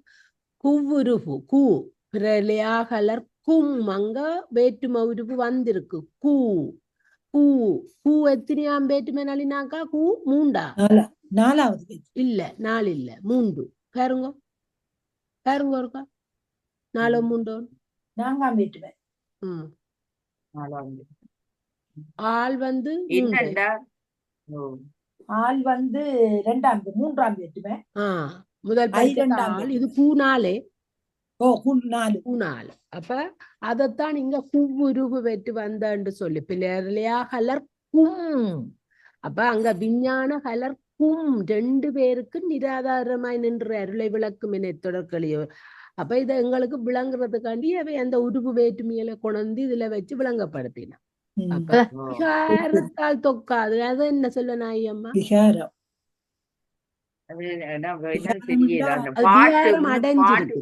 குவ்வுருபு கூ பிரளயாகலர்க்கும் அங்க வேற்றுமை உருவு வந்திருக்கு. கூ கூ கூ எத்தனையாம் வேற்றுமை நளினாக்கா? கூ மூண்டா?
4வது
இல்ல, 4 இல்ல, 3. பாருங்க இருக்கா? 4 3
4ஆம் வேற்றுமை.
ஆள்
ஆள் 3ஆம் வேற்றுமை.
முதல் ஆள். இது கூ4. கூ4. அப்ப அதத்தான் இங்க குவ்வுருவு வெற்று வந்தன்னு சொல்லி பிரளயாகலர்க்கும். அப்ப அங்க விஞ்ஞான கலர்க்கும் 2 பேருக்கு நிராதாரமாய் நின்று அருளை விளக்கும் என தொடர்கழியோ. அப்ப இதை எங்களுக்கு விளங்குறதுக்காண்டி அவை அந்த உருவு வேற்றுமையில கொண்டு இதுல வச்சு விளங்கப்படுத்தினான். அப்ப விகாரத்தால் தொக்காது. அது என்ன சொல்ல நாயம்மா?
விகாரம்
அடைஞ்சிருக்கு.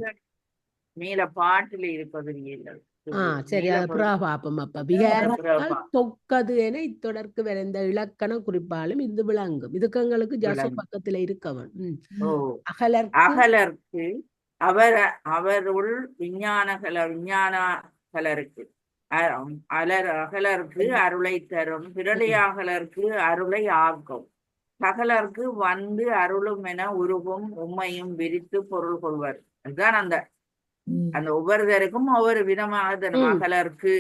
மேல பாட்டுல இருப்பது.
சரி, அது பாப்போம். அப்ப விகாரத்தால் தொக்கது என இத்தொடர்க்கு வரைந்த இலக்கண குறிப்பாலும் இது விளங்கும். இதுக்கு எங்களுக்கு ஜசு பக்கத்துல இருக்கவன்.
அகலர்க்கு அவருள் விஞ்ஞானகலருக்கு அகலர்க்கு அருளை தரும். பிரளயாகலர்க்கு அருளை ஆக்கும். சகலர்க்கு அருளும் என உருவும் உண்மையும் விரித்து பொருள் கொள்வர். அதுதான் அந்த ஒவ்வொருத்தருக்கும் ஒவ்வொரு விதமாக தரும். அகலர்க்கு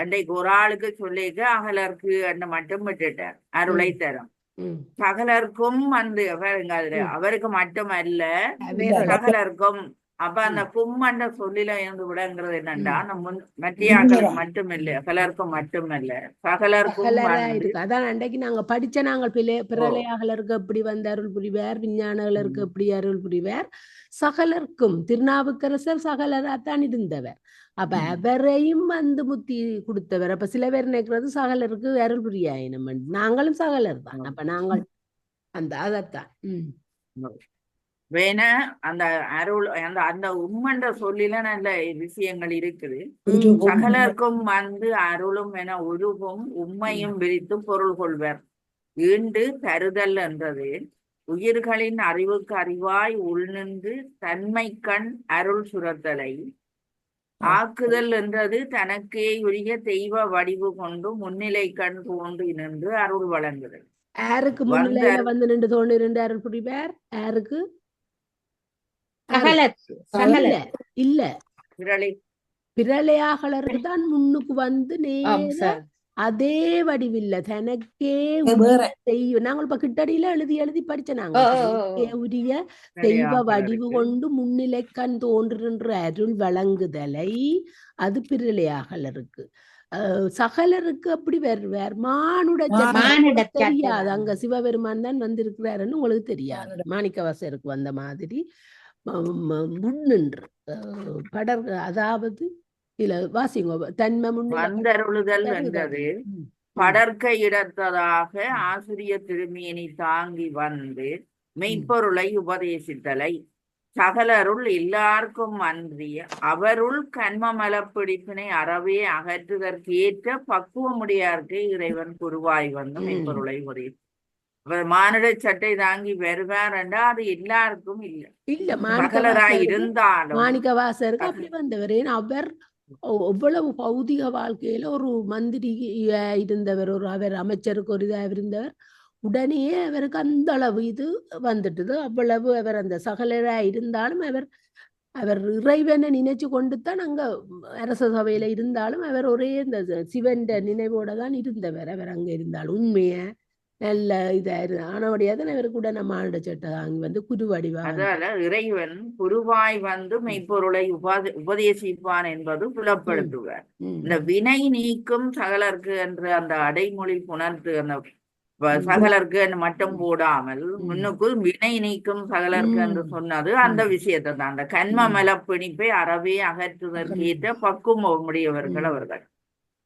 அன்றைக்கு ஒரு ஆளுக்கு சொல்லிக்க அகலர்க்கு மட்டும் விட்டுட்டார். அருளை தரும். சகலர்க்கும் அவருக்கு மட்டும் அல்ல, சகலர்க்கும். அப்ப அந்த கும்மண்ட சொல்லில இருந்து விடங்கிறது என்னண்டா, மத்தியாக்களுக்கு மட்டும் இல்ல, அகலர்க்கும் மட்டும் இல்ல, சகலர்க்கும்.
அதான் அன்றைக்கு நாங்க படிச்ச நாங்கள் பிரளயாகலருக்கு எப்படி வந்து அருள் புரிவார், விஞ்ஞானகலருக்கு எப்படி அருள் புரிவார், சகலர்க்கும் திருநாவுக்கரசர் சகலராத்தான் இருந்தவர். அப்ப அவரையும் முத்தி கொடுத்தவர். அப்ப சில பேர் நினைக்கிறது சகலருக்கு அருள் புரியாயினம். நாங்களும் சகலர் தான். அப்ப நாங்கள் அதத்தான்
வேணா அந்த அருள் அந்த உம்மன்ற சொல்லில நல்ல விஷயங்கள் இருக்குது. சகலர்க்கும் அருளும் என உருவும் உண்மையும் விரித்து பொருள் கொள்வர். ஈண்டு தருதல் என்றது உயிர்களின் அறிவுக்கு அறிவாய் உள்நின்று தன்மை கண் அருள் சுரத்தலை. ஆக்குதல் என்றது தனக்கே உரிய தெய்வ வடிவு கொண்டு முன்னிலை கண் தோன்றி நின்று அருள் வழங்குதல்.
யாருக்கு
வந்த
முன்னிலையில வந்து நின்று தோன்றிருந்து அருள் புரிவார்? யாருக்கு?
சகலத்து
இல்ல
சகலத்து
இல்ல
பிரளி
பிரளயாகலருக்கு தான் முன்னுக்கு வந்து
ஆம்
நேர
சார்.
அதே வடிவில்ல தனக்கே
வேற
தெய்வ நாங்கள் இப்ப கிட்டடியில எழுதி படிச்ச
ஓ
நாங்கள்
ஓ, ஓ,
தனக்கே
ஓ.
உரிய தெய்வ வடிவு
பிரளயாகலருக்கு
கொண்டு முன்னிலைக்கண் தோன்றுகின்ற அருள் வழங்குதலை அது பிரளயாகலருக்கு. சகலருக்கு அப்படி வேற மானுட சட்டம்
மானுட
உங்களுக்கு
மானிடச்
தெரியாது.
சட்டம்.
அங்க சிவபெருமான் தான் வந்திருக்கிறாருன்னு உங்களுக்கு தெரியாது.
மானுட
மாணிக்கவாசருக்கு வந்த மாதிரி முன்னின்று படர் அதாவது இல்ல வாசிங்க தன்மை முன்னிலை
வந்தருளுதல்
தருகிறார்.
என்றது
ம், ம்,
படர்க்க இடத்ததாக ஆசிரிய திருமேனி தாங்கி வந்து
ம்,
மெய்ப்பொருளை உபதேசித்தலை சகலருள் எல்லாருக்கும் அன்றிய அவருள் கண்மமலப் பிடிப்பினை அறவே அகற்றுதற்கேற்ற பக்குவமுடையார்க்கு இறைவன் குருவாய் வந்து
ம்.
மெய்ப்பொருளை உபதேசி மானுட சட்டை தாங்கி வருவார் என்றா அது எல்லாருக்கும் இல்லை.
இல்ல
சகலராய் இருந்தாலும்
மாணிக்கவாசருக்கு அப்படி வந்தவர். ஏன்னா அவர் எவ்வளவு பௌதிக வாழ்க்கையில ஒரு மந்திரி இருந்தவர், அவர் அமைச்சருக்கு ஒரு இதாக இருந்தவர். உடனே அவருக்கு அந்த அளவு இது வந்துட்டுது. அவ்வளவு அவர் அந்த சகலரா இருந்தாலும் அவர் இறைவனை நினைச்சு கொண்டுதான் அங்க அரச சபையில இருந்தாலும் அவர் ஒரே இந்த சிவன் நினைவோட தான் இருந்தவர். அவர் அங்க இருந்தாலும் உண்மைய நல்ல இதா ஆனபடியாதான் அவருக்கு உடனே மானுட சட்டை அங்க வந்து குருவடிவா
அதால இறைவன் குருவாய் வந்து மெய்ப்பொருளை உபதேசிப்பான் என்பது புலப்படுத்துவார். இந்த வினை நீக்கும் சகலர்க்கு என்று அந்த அடைமொழி புணர்த்து அந்த சகலர்க்கு மட்டும் போடாமல் முன்னுக்குள் வினை நீக்கும் சகலர்க்கு என்று சொன்னது அந்த விஷயத்தை தான். அந்த கண்ம மலப்பிணிப்பை அறவே அகற்றுவதற்கேற்ற பக்குவம் உடையவர்கள் அவர்கள்.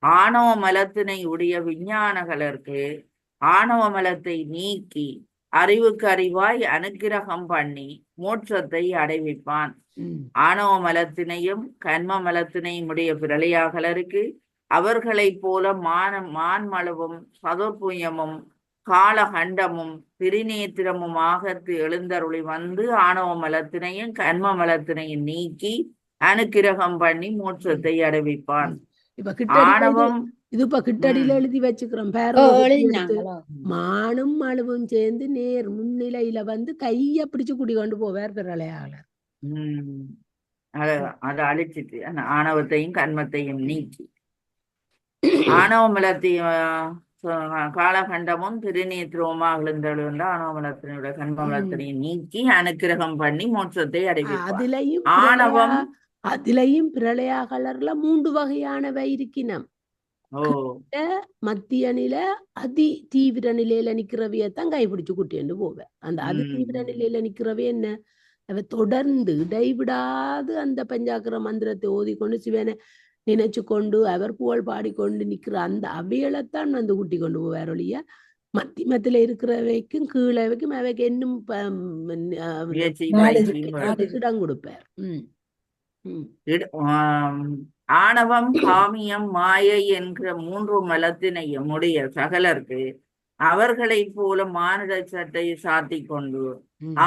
ஆணவ மலத்தினை உடைய விஞ்ஞானகலருக்கு ஆணவ மலத்தை நீக்கி அறிவுக்கு அறிவாய் அனுக்கிரகம் பண்ணி மோட்சத்தை அடைவிப்பான். ஆணவ மலத்தினையும் கண்ம மலத்தினையும் உடைய பிரளயாகலருக்கு அவர்களைப் போல மான்மளவும் சதுர்புயமும் காலகண்டமும் திருநேத்திரமும் ஆகத்து எழுந்தருளி வந்து ஆணவ மலத்தினையும் கண்ம மலத்தினையும் நீக்கி அனுக்கிரகம் பண்ணி மோட்சத்தை அடைவிப்பான். ஆணவம்
இது இப்ப கிட்டடியில எழுதி வச்சுக்கிறோம். மானும் மழுவும் சேர்ந்து நேர் முன்னிலையில வந்து கைய பிடிச்சு கூட்டி கொண்டு போவார் பிரளயாளர்.
அதை அழிச்சிட்டு அந்த ஆணவத்தையும் கண்மத்தையும் நீக்கி ஆணவ மலத்தையும் காலகண்டமும் திருநேத்திரமாக எழுந்தருளி வந்து ஆணவ மலத்தினுடைய கண்ம மலத்தினையும் நீக்கி அனுக்கிரகம் பண்ணி மோட்சத்தை அடைவிப்பார். ஆணவம்
அதிலையும் பிரளயாகலர்ல 3 வகையானவை இருக்கினம். மத்திய நில அதி தீவிர நிலையில நிக்கிறவையத்தான் கைப்பிடிச்சு கூட்டிட்டு போவேன். அந்த அதி தீவிர நிலையில நிக்கிறவே என்ன அவ தொடர்ந்து இடைவிடாது அந்த பஞ்சாக்கர மந்திரத்தை ஓதிக்கொண்டு சிவனை நினைச்சு கொண்டு அவர் புகழ் பாடிக்கொண்டு நிக்கிற அந்த அவையைத்தான் வந்து கூட்டி கொண்டு போவார் ஒழிய மத்தியமத்துல இருக்கிறவைக்கும் கீழே வைக்கும் அவைக்கு இன்னும் இடம் கொடுப்பார்.
ஆணவம் காமியம் மாயை என்கிற 3 மலத்தினையும் உடைய சகலருக்கு அவர்களைப் போல மானுட சட்டை சாத்தி கொண்டு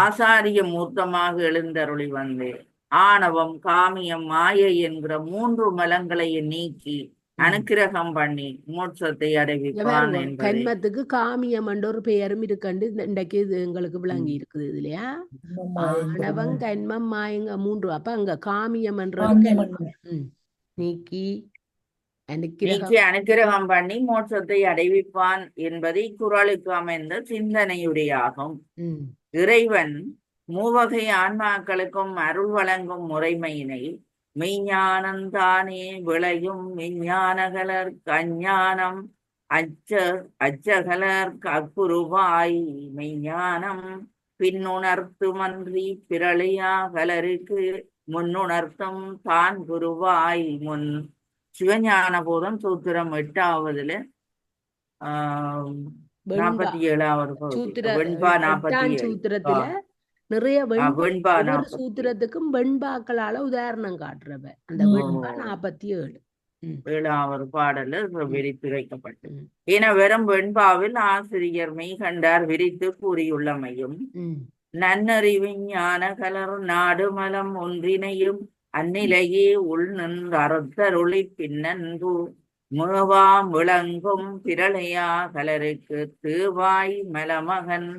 ஆசாரிய மூர்த்தமாக எழுந்தருளி வந்து ஆணவம் காமியம் மாயை என்கிற 3 மலங்களையும் நீக்கி அனுக்கிரகம் பண்ணி மோட்சத்தை அடைவிப்பான்.
கண்மத்துக்கு காமியம் என்ற ஒரு பெயரும் இருக்கண்டு இன்றைக்கு இது எங்களுக்கு விளங்கி இருக்குது இல்லையா? ஆணவம் கண்மம் மாயங்க 3. அப்ப அங்க காமியம் என்ற நீக்கி
அனுக்கிரகம் பண்ணி மோட்சத்தை அடைவிப்பான் என்பதை குறளுக்கு அமைந்த சிந்தனையுடையாகும். இறைவன் மூவகை ஆன்மாக்களுக்கும் அருள் வழங்கும் முறைமையினை மெய்ஞானந்தானே விளையும் விஞ்ஞானகலர் அஞ்ஞானம் அச்சகலர் அக்குருவாய் மெய்ஞானம் பின்னுணர்த்துமன்றி பிரளயாகலருக்கு முன்னுணர்த்தும் தான் குருவாய் முன். சிவஞான போதம் சூத்திரம் 8ஆவதுல 47வது
சூத்திரத்துல நிறைய சூத்திரத்துக்கும் வெண்பாக்களால உதாரணம் காட்டுறவ அந்த வெண்பா 47வது
பாடல விரித்து வைக்கப்பட்டது. என வெறும் வெண்பாவில் ஆசிரியர் மெய்கண்டார் விரித்து கூறியுள்ளமையும் நன்னறிவிஞ்ஞான கலர் நாடுமலம் ஒன்றினையும் அந்நிலையே உள் நின்று அறுத்தருளி பின்னன்பு முகவாம் விளங்கும் பிரளையா கலருக்கு தேவாய் மலமகன்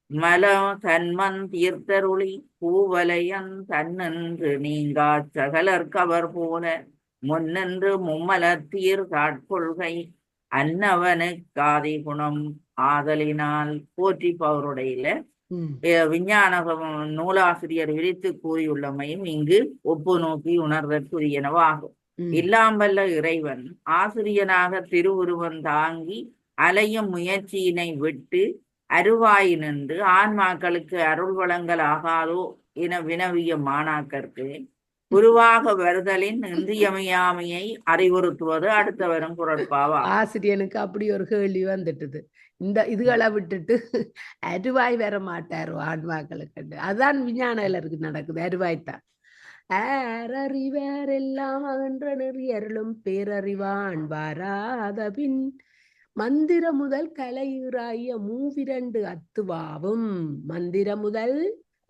மல தன்மன் தீர்த்தருளி பூவலையன் தன்னென்று நீங்கா சகலர் கவர் போல முன்னென்று மும்மலத்தீர் காட்கொள்கை அன்னவனுக்காதி குணம் ஆதலினால் போற்றி பவருடையில விஞ்ஞான நூலாசிரியர் விரித்து கூறியுள்ளமையும் இங்கு ஒப்பு நோக்கி உணர்தற்குரியனவாகும். இல்லாமல்ல இறைவன் ஆசிரியனாக திருவுருவன் தாங்கி அலையும் முயற்சியினை விட்டு அருவாய் நின்று ஆன்மாக்களுக்கு அருள் வழங்கல் ஆகாதோ என வினவிய மாணாக்கருக்கு குருவாக வருதலின் இன்றியமையாமையை அறிவுறுத்துவது அடுத்த வரும் குரட்பாவா.
ஆசிரியனுக்கு அப்படி ஒரு கேள்வி வந்துட்டுது. இந்த இதுகளை விட்டுட்டு அருவாய் வர மாட்டாரோ ஆன்மாக்களுக்கு? அதுதான் விஞ்ஞானருக்கு நடக்குது. அருவாய்த்தான். ஆரறிவார் எல்லாம் அகன்ற நெறியருளும் பேரறிவான் வாராத பின் மந்திர முதல் கலையுறாய மூவிரண்டு அத்துவாவும். மந்திர முதல்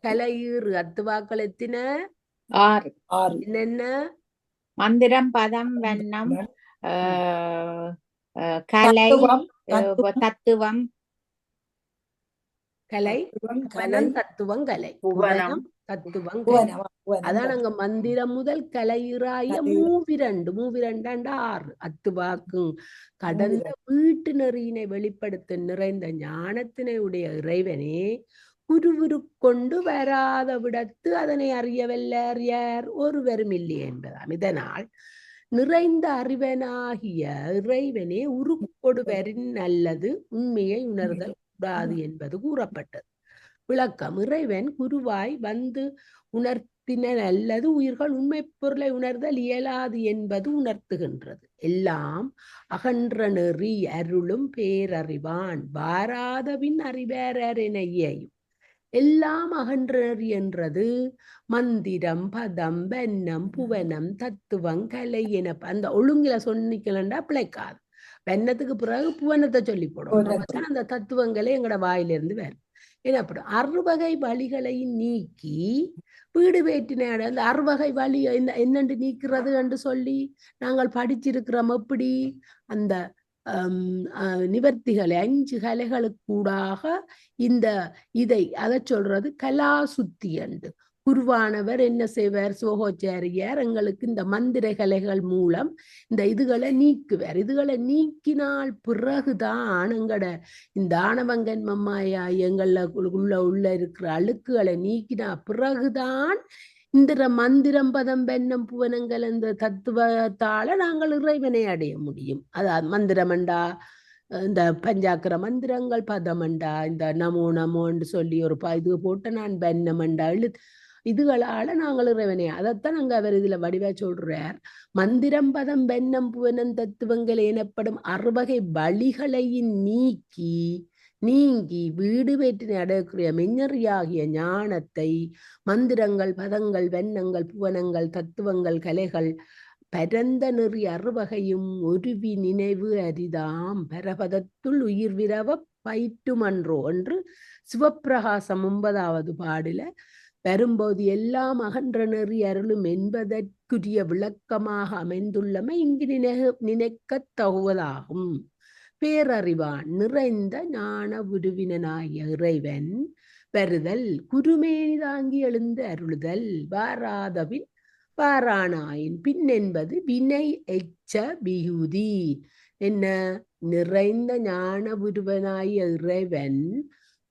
கலையுறு அத்துவாக்கள் எத்தின?
6.
என்னென்ன?
மந்திரம், பதம், வண்ணம், கலை, தத்துவம்,
கலை, புவனம், தத்துவம், கலை, புவனம், தத்துவம், கலை. அதான் அங்க மந்திரம் முதல் கலையுறாய மூவிரண்டு 6 அத்துவாக்கும் கடந்த வீட்டு நெறியினை வெளிப்படுத்த நிறைந்த ஞானத்தினை உடைய இறைவனே குருவுருக்கொண்டு வராத விடத்து அதனை அறியவல்லார் யார்? ஒருவரும் இல்லை என்பதாம். இதனால் நிறைந்த அறிவனாகிய இறைவனே உருக்கொடுவரின் நல்லது உண்மையை உணர்தல் கூடாது என்பது கூறப்பட்டது. விளக்கம்: இறைவன் குருவாய் வந்து உணர்த்தின அல்லது உயிர்கள் உண்மை பொருளை உணர்தல் இயலாது என்பது உணர்த்துகின்றது. எல்லாம் அகன்ற நெறி அருளும் பேரறிவான் வாராதவின் அறிவாரெனையும். எல்லாம் அகன்ற நெறி என்றது மந்திரம், பதம், வண்ணம், புவனம், தத்துவம், கலை என அந்த ஒழுங்கில சொன்னிக்கலண்டா பிழைக்காது. வண்ணத்துக்கு பிறகு புவனத்தை சொல்லி போடும். அந்த தத்துவங்களே எங்கட வாயிலிருந்து வரும். எனப்படும் 6 வகை வழிகளை நீக்கி வீடு வேற்றினாடு. அந்த 6 வகை வழி என்னென்று நீக்கிறது என்று சொல்லி நாங்கள் படிச்சிருக்கிறோம். எப்படி அந்த நிவர்த்திகளை 5 கலைகளுக்கூடாக அதை சொல்றது கலாசுத்தி என்று. குருவானவர் என்ன செய்வார்? சோகோச்சாரியார் எங்களுக்கு இந்த மந்திர கலைகள் மூலம் இந்த இதுகளை நீக்குவார். இதுகளை நீக்கினால் பிறகுதான் எங்கட இந்த ஆணவங்கன் மம்மாயா உள்ள இருக்கிற அழுக்குகளை நீக்கினா பிறகுதான் இந்த மந்திரம், பதம், பெண்ணம், புவனங்கள் இந்த தத்துவத்தால நாங்கள் இறைவனை அடைய முடியும். அதாவது மந்திரமண்டா இந்த பஞ்சாக்கர மந்திரங்கள், பதமண்டா இந்த நமோ நமோன்னு சொல்லி ஒரு இது போட்டு நான் பெண்ணமண்டா இதுகளால நாங்கள் இறைவனை. அதைத்தான் நாங்க அவர் இதுல வடிவா சொல்றார். மந்திரம், பதம், பெண்ணம், புவனம், தத்துவங்கள் எனப்படும் 6 வகை வழிகளையும் நீங்கி வீடு வேற்றினை அடையக்கூடிய மெய்ஞறியாகிய ஞானத்தை மந்திரங்கள், பதங்கள், வெண்ணங்கள், புவனங்கள், தத்துவங்கள், கலைகள் பரந்த நெறி 6 வகையும் ஒருவி நினைவு அரிதாம் பரபதத்துள் உயிர் விரவ பயிற்றுமன்றோ என்று சிவப்பிரகாசம் 9வது பாடில வரும்போது எல்லாம் அகன்ற நெறி அருளும் என்பதற்குரிய விளக்கமாக அமைந்துள்ளமை இங்கு நினைக்க தகுவதாகும். பேரறிவான் நிறைந்த ஞான உருவினாகிய இறைவன் வருதல் குருமேனி தாங்கி எழுந்து அருளுதல் வாராதபின் வாரானாயின் பின் என்பது வினை எச்ச விகுதி. என்ன? நிறைந்த ஞான உருவனாகிய இறைவன்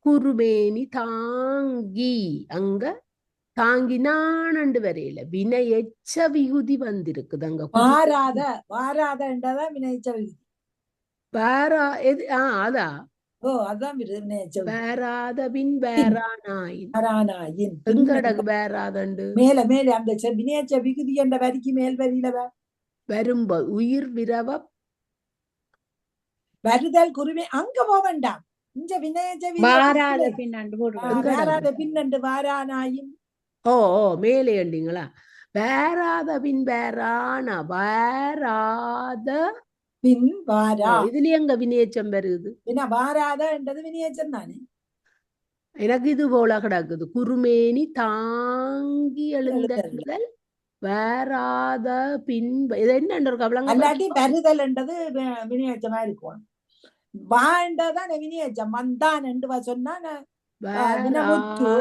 குருமேனி தாங்கி, அங்க தாங்கினான் வரையில வினை எச்ச விகுதி வந்திருக்குது. அங்க
வாராதன்றதான் வினை எச்ச விகுதி.
அதான் வேறாதபின் வேறானாயின் எங்கடகு வேறாதண்டு
மேல அந்த வினையச்ச விகுதி என்ற வரிக்கு மேல் வரியில
வரும்போது உயிர் விரவ
வருதல் குருவே அங்க போக வேண்டாம். இந்த வினையச்ச பின்னண்டு வாரானாயின்
மேலே எண்டிங்களா? வேறாதபின் வேறான வேறாத
பின் வாரா.
இதுல எங்க வினையச்சம் வருது?
வாராதன்றது வினையச்சம் தானே.
எனக்கு இது போல கிடக்குது. குருமேனி தாங்கி எழுந்தல் வேறாத பின் இது என்ன ஒரு கவலங்க
அல்லாட்டி வருதல் என்றது வினையச்சமா இருக்கும். வாண்டதான் வினையச்சம். வந்தான் என்று சொன்னா வினமுற்று.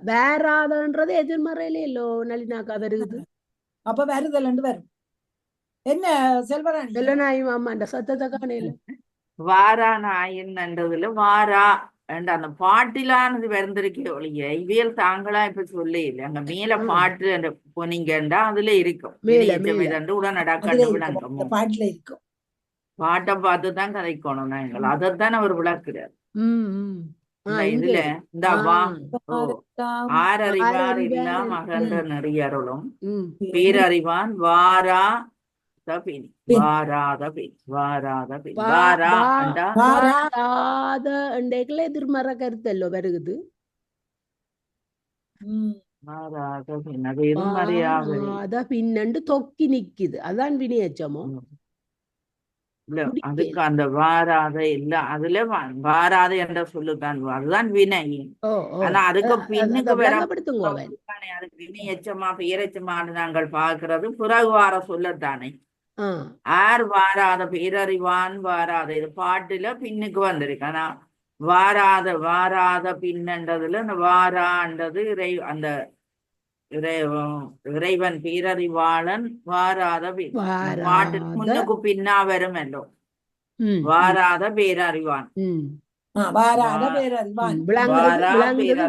வேறாதன்றது எதிர்மறையில இல்லோ நளினாக்கா வருது.
அப்ப வருதல் என்று வரும். என்ன செல்வராணி
செல்லநாயும் அம்மா அந்த சத்தத்தை காணையில
வாரா நாயின்ன்றதுல வாரா அந்த பாட்டிலானது வந்திருக்கே ஒழிய இவியல் தாங்களா இப்ப சொல்ல இல்லை. அங்க மேல பாட்டு அந்த பொனிங்கண்டா அதுல இருக்கும் உடனடாக்கண்டு விளங்கும்.
பாட்டுல இருக்கும்.
பாட்டை பார்த்துதான் கதைக்கணும் நாங்கள். அதைத்தான் அவர் விளக்குறார் இதுல. இந்த ஆறறிவார் எல்லாம் அகன்ற நெறியருளும் பேரறிவான் வாரா
எதிர்மறை கருத்தல்லோ வருகுது. பின்னண்டு தொக்கி நிக்குது. அதான் வினையச்சமோ.
அதுக்கு அந்த வாராத இல்ல அதுல வாராத என்ற சொல்லுதான் அதுதான் வினை. ஆனா அதுக்கு பின்னுக்கு அதுக்கு வினையச்சமா பேரச்சமானு நாங்கள் பார்க்கிறது பிறகு வார சொல்லத்தானே. ஆர் வாராத பேரறிவான் வாராத இது பாட்டுல பின்னுக்கு வந்திருக்கு. ஆனா வாராத பின்னன்றதுல அந்த வாரான்றது அந்த இறைவன் பேரறிவாளன் வாராத பாட்டு முன்னுக்கு பின்னா வரும் எல்லோ வாராத பேரறிவான்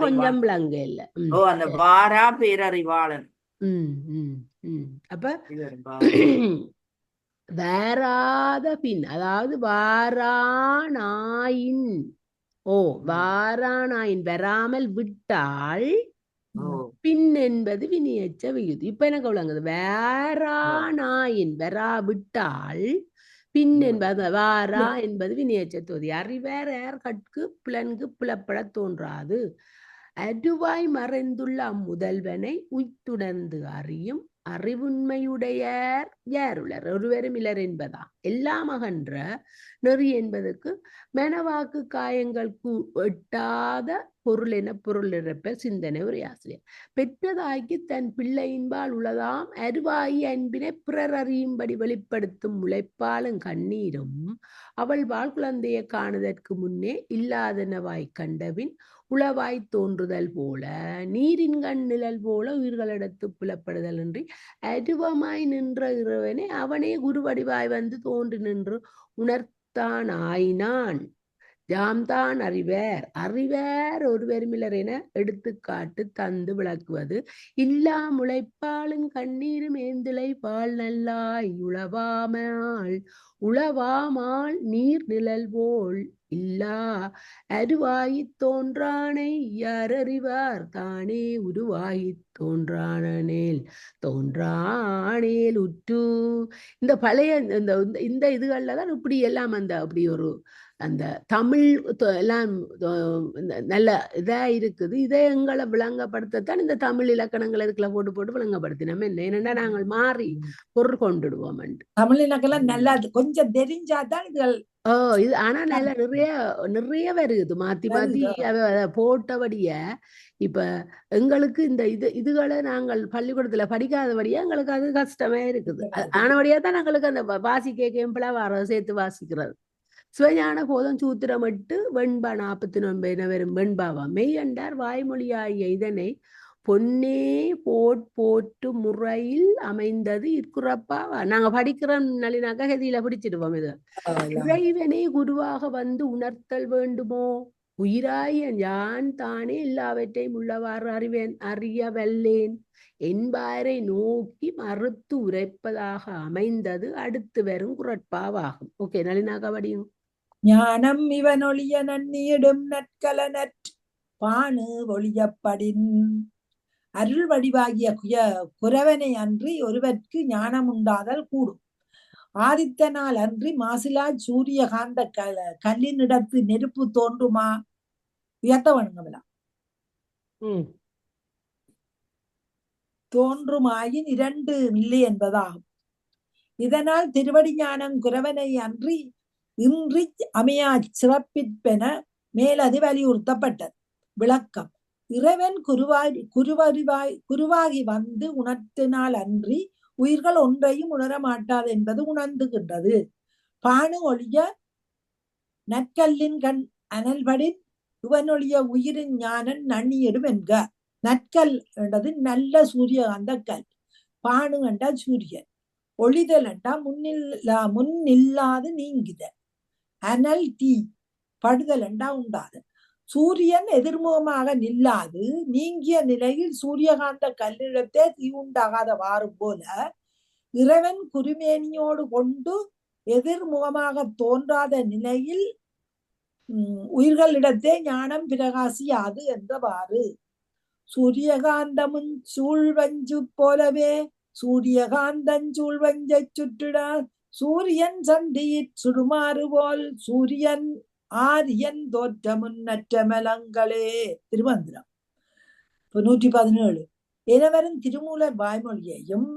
கொஞ்சம் விளங்க இல்ல.
அந்த வாரா பேரறிவாளன்.
அப்ப வேறாத பின் அதாவது வாரானாயின் வாரானாயின் வராமல் விட்டால் பின் என்பது வினையச்ச விகுதி. இப்ப எனக்கு விளங்குது. வேறானாயின் வரா விட்டால் பின் என்பது வாரா என்பது வினையச்ச தொகுதி. அறிவார் கட்கு புலன்கு புலப்பட தோன்றாது. அதுவாய் மறைந்துள்ள அம்முதல்வனை உய்த்துணர்ந்து அறியும் அறிவுண்மையுடையார் யாருளர் ஒருவரும் இலர் என்பதா. எல்லாம் அகன்ற நெறி என்பதற்கு மனவாக்கு காயங்களுக்கு எட்டாத பொருள் என பொருள் இறப்ப சிந்தனை உரையாசிரியர். பெற்றதாக்கி தன் பிள்ளையின்பால் உளதாம் அருவாயி அன்பினை பிறர் அறியும்படி வெளிப்படுத்தும் முளைப்பாலும் கண்ணீரும் அவள் வாழ் குழந்தையை காணுதற்கு முன்னே இல்லாதனவாய் கண்டபின் உளவாய் தோன்றுதல் போல நீரின் கண் நிழல் போல உயிர்களிடத்து புலப்படுதல் இன்றி அருவமாய் நின்ற இறைவனை அவனே குருவடிவாய் வந்து தோன்றி நின்று உணர்த்தான் ஆயினான். யாம்தான் அறிவார் ஒருவருமிலர் என எடுத்துக்காட்டு தந்து விளக்குவது. இல்லா முளைப்பாலும் கண்ணீரும் ஏந்திழை பால் நல்லாய் உளவாமால் நீர் நிழல் போல் இல்லா அருவாயித் தோன்றானை யாரறிவார் தானே உருவாயித் தோன்றானேல் உற்று. இந்த பழைய இந்த இதுகள்ல தான் இப்படி எல்லாம் அப்படி ஒரு அந்த தமிழ் எல்லாம் நல்ல இதா இருக்குது. இதை எங்களை விளங்கப்படுத்தத்தான் இந்த தமிழ் இலக்கணங்களை இதுக்குள்ள போட்டு விளங்கப்படுத்தினோம். என்னன்னா நாங்கள் மாறி பொருள் கொண்டுடுவோம்.
தமிழ் இலக்கணம் நல்லா கொஞ்சம் தெரிஞ்சாதான் இதுகள்
இது ஆனா நல்ல நிறைய வருது மாத்தி போட்டபடிய. இப்ப எங்களுக்கு இந்த இதுகளை நாங்கள் பள்ளிக்கூடத்துல படிக்காதபடியா எங்களுக்கு அது கஷ்டமே இருக்குது. ஆனபடியா தான் எங்களுக்கு அந்த வாசிக்க கேம்பிளா சேர்த்து வாசிக்கிறது. சிவஞான போதம் சூத்திரமிட்டு வெண்பா 49 வரும் வெண்பாவா மெய்யண்டார் வாய்மொழியாகிய இதனை பொன்னே போட்டு முறையில் அமைந்தது இற்குறப்பாவா. நாங்க படிக்கிறோம் நளினாக்கா கதியில பிடிச்சிடுவோம். இது இறைவனே குருவாக வந்து உணர்த்தல் வேண்டுமோ. உயிராய யான் தானே எல்லாவற்றையும் உள்ளவாறு அறிய வல்லேன் என்பாரை நோக்கி மறுத்து உரைப்பதாக அமைந்தது அடுத்து வரும் குரட்பாவாகும். ஓகே நளினாக்கா படியும்.
ஞானம் இவனொழிய நன்னியிடும் நற்கலனற் பானு ஒழியப்படின் அருள் வடிவாகிய குரவனை அன்றி ஒருவர்க்கு ஞானம் உண்டாதல் கூடும். ஆதித்தனால் அன்றி மாசிலா சூரிய காந்த கல்லினிடத்து நெருப்பு தோன்றுமா. உயர்த்தவனுங்கலாம் தோன்றுமாயின் 2 இல்லை என்பதாகும். இதனால் திருவடி ஞானம் குரவனை அன்றி இன்றி அமையா சிறப்பிற்பென மேலது வலியுறுத்தப்பட்டது. விளக்கம். இறைவன் குருவாகி வந்து உணர்த்தினால் அன்றி உயிர்கள் ஒன்றையும் உணர மாட்டாது என்பது உணர்ந்துகின்றது. பானு ஒழிய நற்கல்லின் கண் அனல்படின் இவனொழிய உயிரின் ஞானன் நன்னியிடும் என்க. நற்கல் என்றது நல்ல சூரியகாந்த கல். பானு என்றா சூரியன். ஒளிதல் என்றா முன்னில்லாது நீங்கித. அனல் தீ படுதல் என்றா உண்டாது. சூரியன் எதிர்முகமாக நில்லாது நீங்கிய நிலையில் சூரியகாந்த கல்லிடத்தே தீ உண்டாகாதவாறு போல இறைவன் குருமேனியோடு கொண்டு எதிர்முகமாக தோன்றாத நிலையில் உயிர்களிடத்தே ஞானம் பிரகாசியாது என்றவாறு. சூரியகாந்தமும் சூழ்வஞ்சு போலவே சூரியகாந்தன் சூழ்வஞ்சை சுற்றிட சூரியன் சந்தியிற் சுடுமாறு போல் சூரியன் ஆரியன் தோற்றமுன்னற்ற மலங்களே. திருமந்திரம் 117. எனவரும் திருமூலர் வாய்மொழியையும்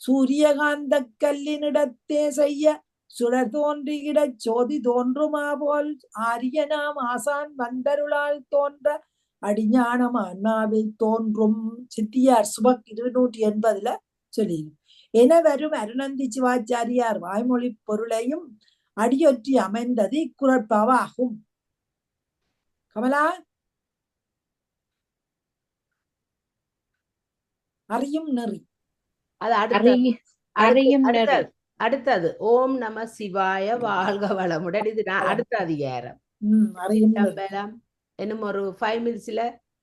சூரியகாந்த கல்லினிடத்தே செய்ய சுடர் தோன்றியிடச் சோதி தோன்றுமா போல் ஆரியனாம் ஆசான் வந்தருளால் தோன்ற அடிஞானம் அண்ணாவில் தோன்றும். சித்தியார் சுபக் 280 சொல்லி. எனவரும் அருணந்தி சிவாச்சாரியார் வாய்மொழி பொருளையும் அடியொற்றி அமைந்தது இக்குறட்பாவாகும். கமலா, அறியும் நெறி.
அது அடுத்தது ஓம் நம சிவாய வாழ்க வளமுடன். இது அடுத்த அதிகாரம்.
அறியும்
இன்னும் ஒரு 5 minutes